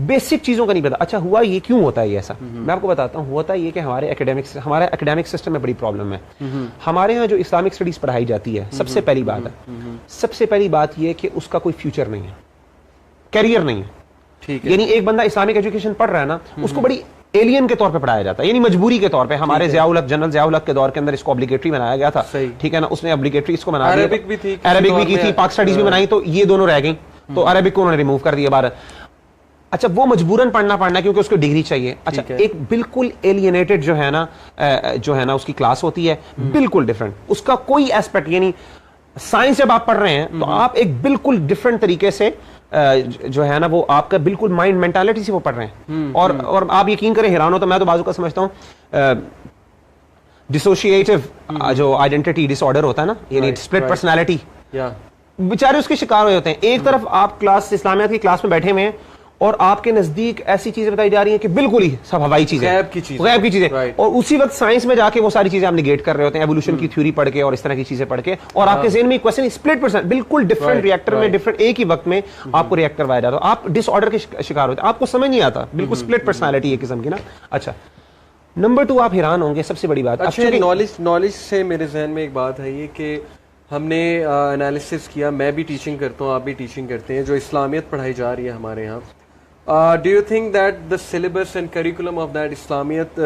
بیسک چیزوں کا نہیں پتا. اچھا, ہوا یہ کیوں ہوتا ہے یہ ایسا, میں آپ کو بتاتا ہوں. ہوتا یہ کہ ہمارے اکیڈیمک سسٹم میں بڑی پرابلم ہے. ہمارے ہاں جو اسلامک اسٹڈیز پڑھائی جاتی ہے, سب سے پہلی بات ہے, سب سے پہلی بات یہ کہ اس کا کوئی فیوچر نہیں ہے, کیریئر نہیں ہے. یعنی ایک بندہ اسلامک ایجوکیشن پڑھ رہا ہے نا, اس کو بڑی ایلین کے طور پہ پڑھایا جاتا ہے, یعنی مجبوری کے طور پہ. ہمارے جنرل ضیاء الحق کے دور کے اندر اس کو obligatory بنایا گیا تھا, ٹھیک ہے نا, اس نے obligatory اس کو بنا دیا. عربک بھی کی تھی, پاک اسٹڈیز بھی بنائی, تو یہ دونوں رہ گئیں, تو عربک کو انہوں نے ریموو کر دیا باہر. اچھا, وہ مجبوراً پڑھنا کیونکہ اس کو ڈگری چاہیے. اچھا, ایک بالکل ایلینیٹڈ جو ہے نا اس کی کلاس ہوتی ہے, بالکل ڈفرنٹ, اس کا کوئی ایسپیکٹ, یعنی سائنس جب آپ پڑھ رہے ہیں تو آپ ایک بالکل ڈفرنٹ طریقے سے جو ہے نا وہ آپ کا بالکل مائنڈ مینٹالٹی سے وہ پڑھ رہے ہیں. اور آپ یقین کریں, حیران ہو تو میں تو بازو کا سمجھتا ہوں ڈسوشیٹو جو آئیڈینٹی ڈس آرڈر ہوتا ہے نا, یعنی اسپلٹ پرسنالٹی, بیچارے اس کے شکار ہوئے ہوتے ہیں. ایک طرف آپ اسلامیات کی کلاس میں بیٹھے ہوئے ہیں اور آپ کے نزدیک ایسی چیزیں بتائی جا رہی ہیں کہ بالکل ہی سب ہوائی چیزیں, غیب کی چیزیں, اور اسی وقت سائنس میں جا کے وہ ساری چیزیں آپ نگیٹ کر رہے ہوتے ہیں, ایوولوشن کی تھیوری پڑھ کے اور اس طرح کی چیزیں پڑھ کے, اور آپ کے ذہن میں کوسچن اسپلٹ پرسن, بالکل ڈفرنٹ ریئیکٹر میں ڈفرنٹ ایک ہی وقت میں آپ کو ریئیکٹ کروایا جاتا ہے, آپ ڈس آرڈر کے شکار ہوتے ہیں, آپ کو سمجھ نہیں آتا, بالکل اسپلٹ پرسنالٹی ایک قسم کی نا. اچھا, نمبر 2, آپ حیران ہوں گے, سب سے بڑی بات, نالج سے میرے ذہن میں ایک بات ہے یہ کہ ہم نے انالیسس کیا, میں بھی ٹیچنگ کرتا ہوں, آپ بھی ٹیچنگ کرتے ہیں, جو اسلامیت پڑھائی جا رہی ہے ہمارے یہاں. Do you think that the syllabus and curriculum of that Islamiyat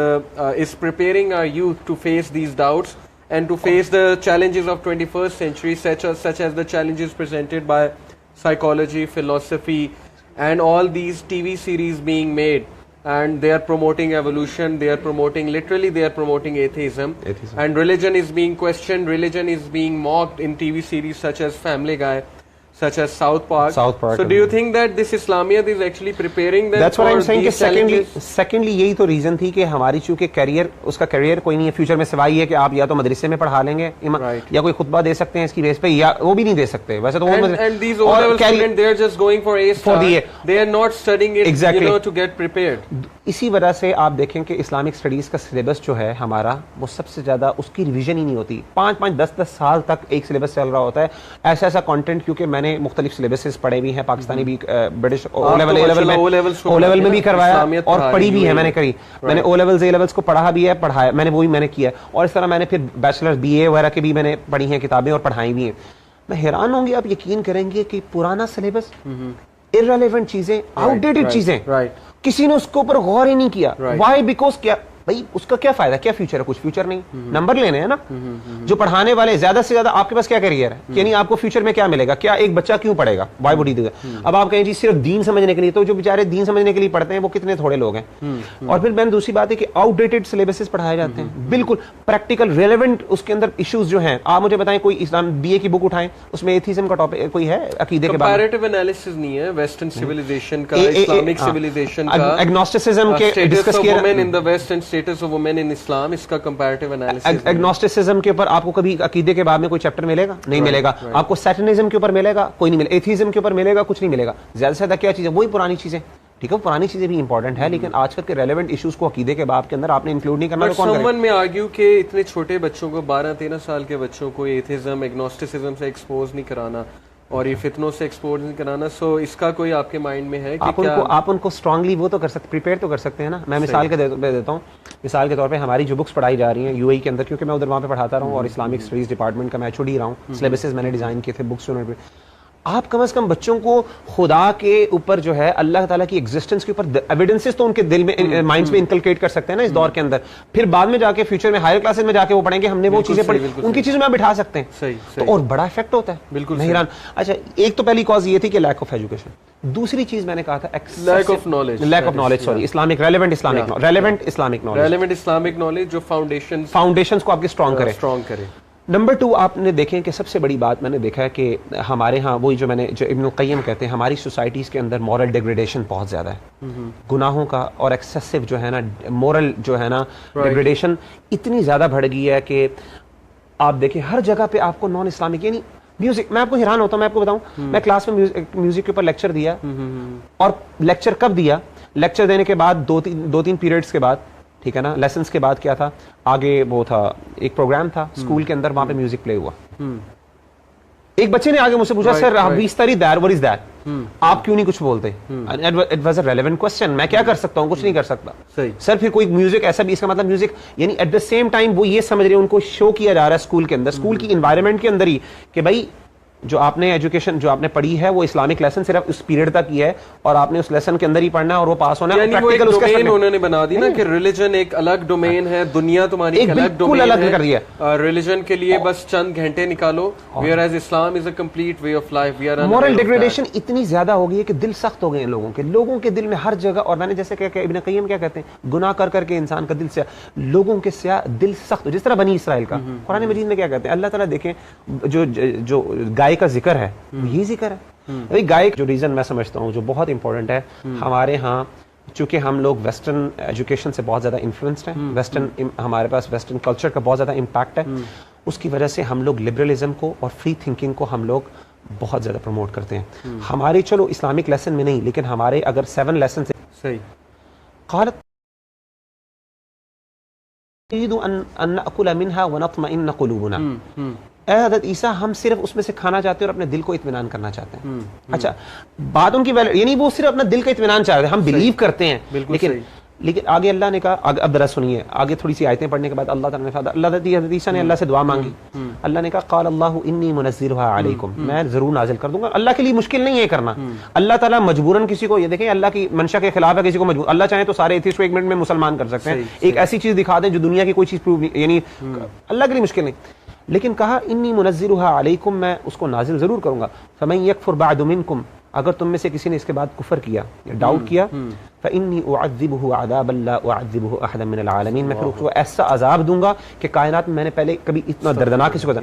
is preparing our youth to face these doubts and to face the challenges of 21st century, such as the challenges presented by psychology, philosophy, and all these TV series being made, and they are promoting evolution, they are promoting atheism, and religion is being questioned, religion is being mocked in TV series such as Family Guy, such as South Park. So do you think that this Islamiyat is actually preparing them? That's what I'm saying کہ challenges? secondly یہی تو ریزن تھی کہ ہماری چونکہ کیریئر, اس کا کیریئر کوئی نہیں ہے فیوچر میں, سوائے یہ کہ آپ یا تو مدرسے میں پڑھا لیں گے یا کوئی خطبہ دے سکتے ہیں اس کی بیس پہ, یا وہ بھی نہیں دے سکتے ویسے تو. And these O-level students, they are just going for A star, they are not studying it, you know, to get prepared. اسی وجہ سے آپ دیکھیں کہ اسلامک اسٹڈیز کا سلیبس جو ہے ہمارا, وہ سب سے زیادہ اس کی ریویژن ہی نہیں ہوتی. 5-10 سال تک ایک سلیبس چل رہا ہوتا ہے, ایسا کانٹینٹ, کیونکہ میں نے مختلف سلیبسز پڑھے بھی ہیں, پاکستانی بھی, برٹش او لیول میں بھی کروایا اور پڑھی بھی ہے, میں نے کری, میں نے او لیولز اے لیولز کو پڑھا بھی ہے, پڑھایا میں نے, وہی میں نے کیا, اور اس طرح میں نے پھر بیچلر BA وغیرہ کے بھی میں نے پڑھی ہیں کتابیں اور پڑھائی بھی ہیں. میں حیران ہوں گے, آپ یقین کریں گے کہ پرانا سلیبس, irrelevant چیزیں, آؤٹ ڈیٹڈ چیزیں, کسی نے اس کے اوپر غور ہی نہیں کیا. وائی؟ بیکاز کیا بھائی, اس کا کیا فائدہ, کیا فیوچر ہے, کچھ فیوچر نہیں, نمبر لینے ہیں نا. جو پڑھانے والے زیادہ سے زیادہ, آپ کے پاس کیا کیریئر ہے, یعنی آپ کو فیوچر میں کیا ملے گا, کیا ایک بچہ کیوں پڑھے گا, وائی وڈ ہی دے گا. اب آپ کہیں جی صرف دین سمجھنے کے لیے, تو جو بیچارے دین سمجھنے کے لیے پڑھتے ہیں وہ کتنے تھوڑے لوگ ہیں. اور پھر میں دوسری بات ہے کہ آؤٹ ڈیٹڈ سلیبسز پڑھائے جاتے ہیں, بالکل پریکٹیکل ریلیونٹ اس کے اندر ایشوز جو ہیں. آپ مجھے بتائیں کوئی اسلام BA کی بک اٹھائیں, اس میں ایتھیزم کا ٹاپک کوئی ہے, عقیدے کے بارے میں کمپیریٹیو انالیسس نہیں ہے, ویسٹرن سیویلائزیشن کا, اسلامک سیویلائزیشن کا, ایگنوسٹسزم کے ڈسکس کیا, women in the west and status of women in Islam, اس کا کمپیریٹیو انالیسس. ایگنوسٹسزم کے اوپر آپ کو کبھی عقیدے کے بارے میں کوئی چیپٹر ملے گا, نہیں ملے گا. آپ کو سیٹنزم کے اوپر ملے گا, کوئی نہیں ملے گا. ایتھیزم کے اوپر ملے گا, کچھ نہیں ملے گا. زیادہ سے زیادہ کیا چیزیں, وہی پرانی چیزیں, ٹھیک ہے, پرانی چیزیں بھی امپورٹنٹ ہے, لیکن آج کل کے ریلیونٹ ایشوز کو عقیدے کے باب کے اندر آپ نے انکلوڈ نہیں کرنا. سمون میں آرگیو کہ اتنے چھوٹے بچوں کو, 12-13 سال کے بچوں کو ایتھیزم, ایگنوسٹسزم سے ایکسپوز نہیں کرانا, اور یہ فتنوں سے ایکسپورٹ نہیں کرانا. سو اس کا کوئی آپ کے مائنڈ میں ہے کہ کیا آپ ان کو اسٹرانگلی وہ تو کر سکتے, پریپیئر تو کر سکتے ہیں نا. میں مثال کے دیتا ہوں, مثال کے طور پہ ہماری جو بکس پڑھائی جا رہی ہیں یو اے کے اندر, کیونکہ میں ادھر وہاں پہ پڑھاتا رہا ہوں اور اسلامک اسٹڈیز ڈپارٹمنٹ کا میں ایچ او ڈی رہا ہوں, سلیبسز میں نے ڈیزائن کیے تھے, بکس آپ کم از کم بچوں کو خدا کے اوپر جو ہے اللہ تعالیٰ کی ایگزسٹنس کے اوپر ایویڈنسز تو ان کے دل میں مائنڈس میں انکلکیٹ کر سکتے ہیں نا اس دور کے اندر. پھر بعد میں جا کے فیوچر میں ہائر کلاسز میں جا کے وہ پڑھیں گے ہم نے وہ چیزیں پڑھی, ان کی چیزیں میں بٹھا سکتے ہیں تو اور بڑا افیکٹ ہوتا ہے. بالکل حیران. اچھا, ایک تو پہلی کاز یہ تھی کہ لیک آف ایجوکیشن. دوسری چیز میں نے کہا تھا lack of knowledge, sorry, Islamic relevant Islamic knowledge جو فاؤنڈیشنز کو آپ کے اسٹرانگ کرے. نمبر 2, آپ نے دیکھیں کہ سب سے بڑی بات میں نے دیکھا ہے کہ ہمارے ہاں وہی جو ابن القیم کہتے ہیں, ہماری سوسائٹیز کے اندر مورل ڈیگریڈیشن بہت زیادہ ہے, گناہوں کا اور ایکسیسو جو ہے نا مورل جو ہے نا ڈیگریڈیشن اتنی زیادہ بڑھ گئی ہے کہ آپ دیکھیں ہر جگہ پہ آپ کو نان اسلامک, یعنی میوزک. میں آپ کو حیران ہوتا ہوں, میں آپ کو بتاؤں, میں کلاس میں میوزک کے اوپر لیکچر دیا, اور لیکچر کب دیا, لیکچر دینے کے بعد 2-3 پیریڈس کے بعد, ٹھیک ہے نا, لیسنس کے بعد کیا تھا آگے, وہ تھا ایک پروگرام تھا اسکول کے اندر, وہاں پہ میوزک پلے ہوا. ایک بچے نے آگے مجھ سے پوچھا, sir we study that, what is that, آپ کیوں نہیں کچھ بولتے؟ It was a relevant question. میں کیا کر سکتا ہوں, کچھ نہیں کر سکتا. سر پھر کوئی میوزک ایسا بھی, اس کا مطلب میوزک, یعنی ایٹ دا سیم ٹائم وہ یہ سمجھ رہے ہیں, ان کو شو کیا جا رہا ہے اسکول کے اندر, اسکول کی انوائرمنٹ کے اندر ہی, کہ بھائی جو آپ نے ایجوکیشن جو آپ نے پڑھی ہے وہ اسلامک لیسن صرف اس پیریڈ تک ہی ہے, اور آپ نے اس لیسن کے اندر ہی پڑھنا ہے اور وہ پاس ہونا ہے. یعنی وہ ایک ڈومین انہوں نے بنا دی نا کہ ریلیجن ایک الگ ڈومین ہے, دنیا تمہاری ایک الگ ڈومین ہے, ریلیجن کے لیے بس چند گھنٹے نکالو, where as Islam is a complete way of life. Moral degradation اتنی زیادہ ہو گئی ہے کہ دل سخت ہو گئے ہیں لوگوں کے دل میں ہر جگہ. اور میں نے جیسے کہ ابن قیم کیا کہتے ہیں, گناہ کر کے انسان کا دل سے لوگوں کے دل سخت, جس طرح بنی اسرائیل کا. قرآن مجید میں کیا کہتے ہیں اللہ تعالیٰ, دیکھیں جو گائے کا ذکر ہے یہ ذکر ہے. گائے جو ریزن میں سمجھتا ہوں جو بہت امپورٹنٹ ہے, ہمارے ہاں چونکہ ہم لوگ ویسٹرن ایجوکیشن سے بہت زیادہ انفلوئنسڈ ہیں, ویسٹرن ہمارے پاس ویسٹرن کلچر کا بہت زیادہ امپیکٹ ہے, اس کی وجہ سے ہم لوگ لبرلزم کو اور فری تھنکنگ کو ہم لوگ بہت زیادہ پروموٹ کرتے ہیں. ہمارے چلو اسلامک لیسن میں نہیں, لیکن ہمارے اگر 7 لیسن سے قالت نريد ان ناكل منها ونطمئن قلوبنا, اے حضرت عیسیٰ ہم صرف اس میں سے کھانا چاہتے ہیں اور اپنے دل کو اطمینان کرنا چاہتے ہیں. اچھا, بات ان کی یعنی وہ صرف اپنا دل کا اطمینان چاہتے ہیں, ہم بلیو کرتے ہیں, لیکن آگے اللہ نے کہا, اب ذرا سنیے, آگے تھوڑی سی آیتیں پڑھنے کے بعد اللہ تعالیٰ نے حضرت عیسیٰ نے اللہ سے دعا مانگی, اللہ نے کہا قال اللہ انی منزلها علیکم, میں ضرور نازل کر دوں گا. اللہ کے لیے مشکل نہیں ہے کرنا, اللہ تعالیٰ مجبوراً کسی کو, یہ دیکھیں اللہ کی منشا کے خلاف ہے کسی کو مجبور, اللہ چاہے تو سارے ایتھیسٹ کو 1 منٹ میں مسلمان کر سکتے ہیں, ایک ایسی چیز دکھا دیں جو دنیا کی کوئی چیز پروو, یعنی اللہ کے لیے مشکل نہیں. لیکن کہا انی منزلها علیکم, میں اس کو نازل ضرور کروں گا. فمن یکفر بعد منکم, اگر تم میں سے کسی نے اس کے بعد کفر کیا یا ڈاؤٹ کیا, فانی اعذبه عذابا لا اعذبه احدا من العالمین, میں پھر اس کو ایسا عذاب دوں گا کہ کائنات میں نے پہلے کبھی اتنا دردناک کسی کو تھا.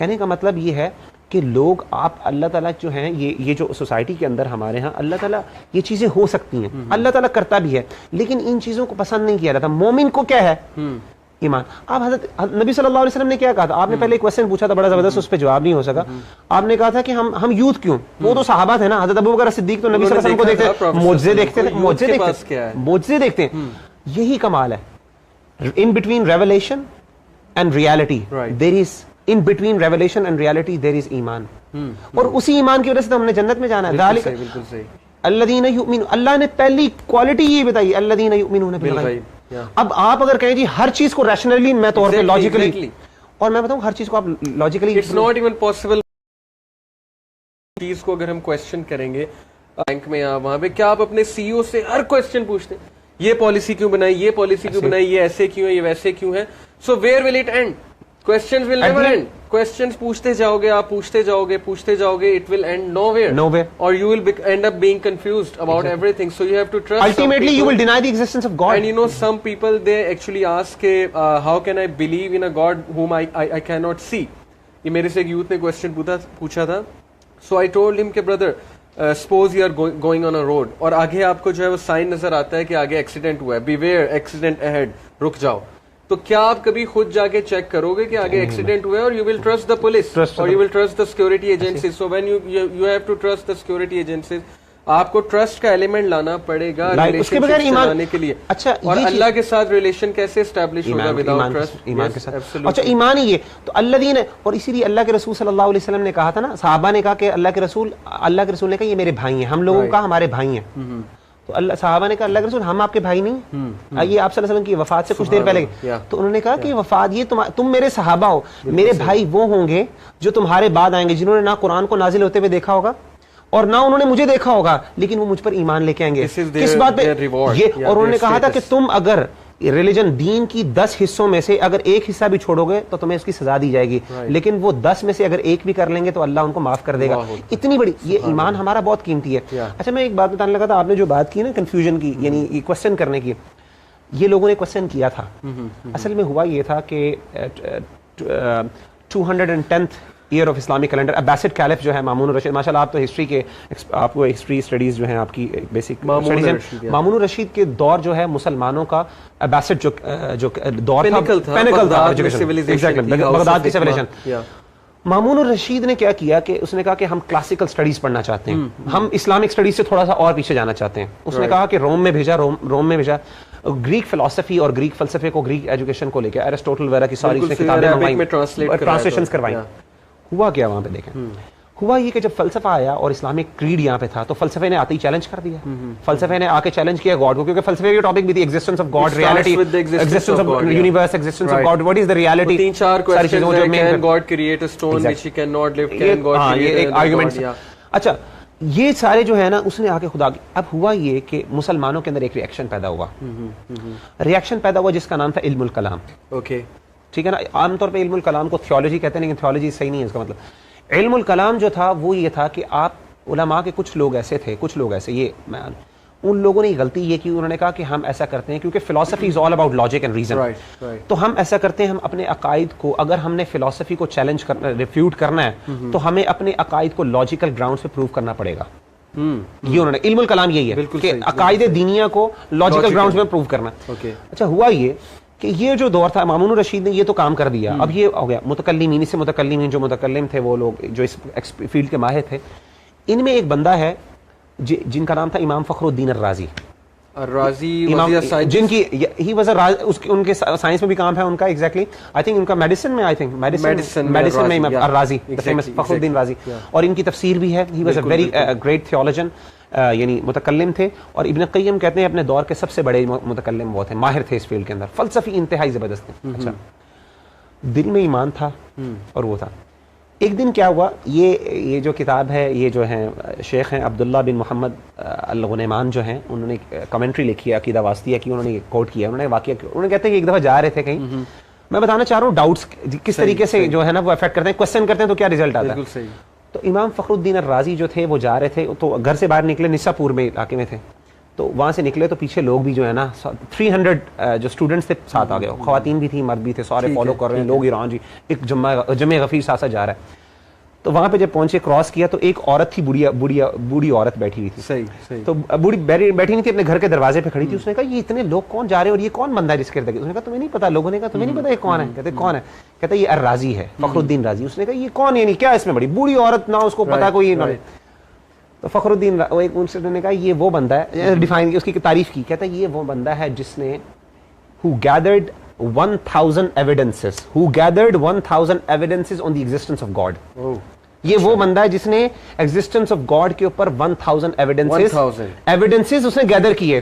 کہنے کا مطلب یہ ہے کہ لوگ آپ اللہ تعالیٰ جو ہیں, یہ جو سوسائٹی کے اندر ہمارے ہاں اللہ تعالیٰ یہ چیزیں ہو سکتی ہیں, اللہ تعالیٰ کرتا بھی ہے, لیکن ان چیزوں کو پسند نہیں کیا جاتا. مومن کو کیا ہے ایمان. آپ حضرت نبی صلی اللہ علیہ وسلم نے کیا کہا تھا, آپ نے پہلے ایک کوسچن پوچھا تھا بڑا زبردست, اس پہ جواب نہیں ہو سکا. آپ نے کہا تھا کہ ہم یوتھ کیوں, وہ تو صحابہ تھے نا, حضرت ابوبکر صدیق تو نبی صلی اللہ علیہ وسلم کو دیکھتے, معجزے دیکھتے ہیں. یہی کمال ہے, in between revelation and reality there is, in between revelation and reality there is ایمان, اور اسی ایمان کی وجہ سے ہم نے جنت میں جانا ہے. بالکل صحیح. الذین یؤمنون, اللہ نے پہلی کوالٹی یہ بتائی, الذین یؤمنون بالغیب. اب آپ اگر کہیں جی ہر چیز کو ریشنلی میں طور پہ لاجیکلی, اور میں بتاؤں ہر چیز کو آپ logically, it's not even possible. چیز کو اگر ہم کوسچن کریں گے بینک میں یا وہاں پہ, کیا آپ اپنے سی او سے ہر کوسچن پوچھتے ہیں, یہ پالیسی کیوں بنائی, یہ پالیسی کیوں بنائی, یہ ایسے کیوں ہے, یہ ویسے کیوں ہے. So where will it end, questions will never end. questions پوچھتے جاؤ گے, آپ پوچھتے جاؤ گے, it will end nowhere, or you will end up being confused about everything. So you have to trust. Ultimately you will deny the existence of God. And you know, some people they actually ask, how can I believe in a God whom I cannot see? یہ میرے سے ایک یوتھ نے کوسچن پوچھا تھا. So I told him کہ brother, suppose you are going on a road, اور آگے آپ کو جو ہے وہ سائن نظر آتا ہے کہ آگے ایکسیڈنٹ ہوا ہے, beware accident ahead, رک جاؤ. تو کیا آپ کبھی خود جا کے چیک کرو گے کہ آگے ایکسیڈنٹ ہوا ہے, اور you will trust the police, اور you will trust the security agencies. So when you have to trust the security agencies. آپ کو ٹرسٹ کا ایلیمنٹ لانا پڑے گا اس کے بغیر ایمان لانے کے لیے. اچھا اور اللہ کے ساتھ ریلیشن کیسے اسٹیبلش ہوگا وداؤٹ ٹرسٹ؟ ایمان کے ساتھ. اچھا ایمان ہی ہے تو الذین, اور اسی لیے اللہ کے رسول صلی اللہ علیہ وسلم نے کہا تھا نا, صحابہ نے کہا کہ اللہ کے رسول نے کہا یہ میرے بھائی ہیں, ہم لوگوں کا ہمارے بھائی ہیں. تو صحابہ نے کہا اللہ کے رسول ہم آپ کے بھائی نہیں, یہ آپ صلی اللہ علیہ وسلم کی وفات سے کچھ دیر پہلے. تو انہوں نے کہا کہ وفات, یہ تم میرے صحابہ ہو, میرے بھائی وہ ہوں گے جو تمہارے بعد آئیں گے, جنہوں نے نہ قرآن کو نازل ہوتے ہوئے دیکھا ہوگا اور نہ انہوں نے مجھے دیکھا ہوگا, لیکن وہ مجھ پر ایمان لے کے آئیں گے. کس بات پہ یہ؟ اور انہوں نے کہا تھا کہ تم اگر ریلیجن دین کی 10 حصوں میں سے اگر ایک حصہ بھی چھوڑو گے تو تمہیں اس کی سزا دی جائے گی, لیکن وہ 10 میں سے اگر ایک بھی کر لیں گے تو اللہ ان کو معاف کر دے گا. اتنی بڑی یہ ایمان ہمارا بہت قیمتی ہے. اچھا میں ایک بات بتانے لگا تھا, آپ نے جو بات کی نا کنفیوژن کی, یعنی یہ کوسچن کرنے کی, یہ لوگوں نے کوسچن کیا تھا. اصل میں ہوا یہ تھا کہ 210th year of Islamic calendar, Abbasid caliph جو ہے مامون الرشید, ماشاء اللہ آپ تو ہسٹری کے, آپ کو ہسٹری اسٹڈیز جو ہیں آپ کی بیسک مامون الرشید کے دور جو ہے مسلمانوں کا عباسڈ جو دور تھا, پینیکل تھا بغداد کی سیویلائزیشن. مامون الرشید نے کیا کیا کہ اس نے کہا کہ ہم کلاسیکل سٹڈیز پڑھنا چاہتے ہیں, ہم اسلامک سٹڈیز سے تھوڑا سا اور پیچھے جانا چاہتے ہیں. اس نے کہا کہ روم میں بھیجا گریک فلسفی اور گریک فلسفے کو, گریک ایجوکیشن کو لے کے ایرسٹوٹل وغیرہ کی ساری کتابیں ٹرانسلیشنز کروائی. ہوا کیا وہاں پہ دیکھیں, ہوا یہ کہ جب فلسفہ آیا اور اسلامک کریڈ یہاں پہ تھا تو فلسفے نے آتے ہی چیلنج کر دیا. فلسفے نے آ کے چیلنج کیا گاڈ کو, کیونکہ فلسفے کی ٹاپک بھی تھی existence of God, reality, existence of universe, existence of God, what is the reality. تین چار کوسچنز ہیں, can God create a stone which he cannot lift, can God create a argument. اچھا یہ سارے جو ہے نا اس نے آ کے خدا. اب ہوا یہ کہ مسلمانوں کے اندر ایک ریئیکشن پیدا ہوا جس کا نام تھا علم الکلام. اوکے ٹھیک ہے نا, عام طور پہ علم الکلام کو تھیولوجی کہتے ہیں, لیکن تھیولوجی صحیح نہیں ہے اس کا مطلب. علم الکلام جو تھا وہ یہ تھا کہ آپ علماء کے کچھ لوگ ایسے یہ ان لوگوں نے غلطی یہ کی, انہوں نے کہا کہ ہم ایسا کرتے ہیں کیونکہ فلسفی is all about logic and reason, تو ہم ایسا کرتے ہیں, ہم اپنے عقائد کو, اگر ہم نے فلسفی کو چیلنج کرنا, ریفیوٹ کرنا ہے تو ہمیں اپنے عقائد کو لاجیکل گراؤنڈ پہ پروو کرنا پڑے گا. یہ انہوں نے علم الکلام یہی ہے کہ عقائد دینیا کو لاجیکل گراؤنڈ پہ پروو کرنا. اچھا ہوا یہ کہ یہ جو دور تھا مامون الرشید نے یہ تو کام کر دیا. اب یہ ہو گیا متکلمین, سے متکلمین جو متکلم تھے وہ لوگ جو اس فیلڈ کے ماہر تھے, ان میں ایک بندہ ہے جن کا نام تھا امام فخر الدین الرازی. جن کی ان کے سائنس میں بھی کام ہے ان کا, ایگزیکٹلی آئی تھنک ان کا میڈیسن میں الرازی, فخر الدین رازی, اور ان کی تفسیر بھی ہے. He was a very great theologian, یعنی متکلم تھے, اور ابن قیم کہتے ہیں اپنے دور کے سب سے بڑے متکلم وہ تھے, ماہر تھے اس فیلڈ کے اندر, فلسفی انتہائی زبردست تھے. اچھا دل میں ایمان تھا اور وہ تھا. ایک دن کیا ہوا, یہ جو کتاب ہے, یہ جو ہیں شیخ ہیں عبداللہ بن محمد الغنیمان جو ہیں, انہوں نے کمنٹری لکھی ہے عقیدہ واسطیہ کی, انہوں نے کوٹ کیا, انہوں نے واقعہ, انہوں نے کہتے ہیں کہ ایک دفعہ جا رہے تھے کہیں, میں بتانا چاہ رہا ہوں ڈاؤٹس کس طریقے سے جو ہے نا وہ افیکٹ کرتے ہیں, کوسچن کرتے ہیں تو کیا ریزلٹ آتا ہے. تو امام فخر الدین الرازی جو تھے وہ جا رہے تھے, تو گھر سے باہر نکلے, نسا پور میں علاقے میں تھے, تو وہاں سے نکلے تو پیچھے لوگ بھی جو ہے نا 300 جو اسٹوڈنٹس تھے ساتھ آ گئے, خواتین بھی تھیں مرد بھی تھے, سارے فالو کر رہے ہیں لوگ, ایران جی ایک جمع غفیر ساتھ جا رہا ہے. تو وہاں پہ جب پہنچے, کراس کیا, تو ایک عورت تھی, بوڑھی عورت بیٹھی ہوئی تھی. تو بوڑھی بیٹھی نہیں تھی, اپنے گھر کے دروازے پہ کھڑی تھی. اس نے کہا یہ اتنے لوگ کون جا رہے ہیں اور یہ کون بندہ ہے جس کے ارد گرد؟ اس نے کہا تمہیں نہیں پتا. لوگوں نے کہا تمہیں نہیں پتا یہ کون ہے؟ کہتے کون ہے؟ کہتا یہ الرازی ہے, فخر الدین رازی. اس نے کہا یہ کون, یعنی کیا اس میں بڑی بوڑھی عورت, نہ اس کو پتا کوئی. تو فخر الدین نے کہا یہ وہ بندہ ہے, ڈیفائن اس کی تعریف کی, کہتا یہ وہ بندہ ہے جس نے who gathered 1000 evidences on the existence of God. یہ وہ بندہ ہے جس نے ایگزسٹنس آف گاڈ کے اوپر 1000 ایویڈنسز اس نے گیدر کیے.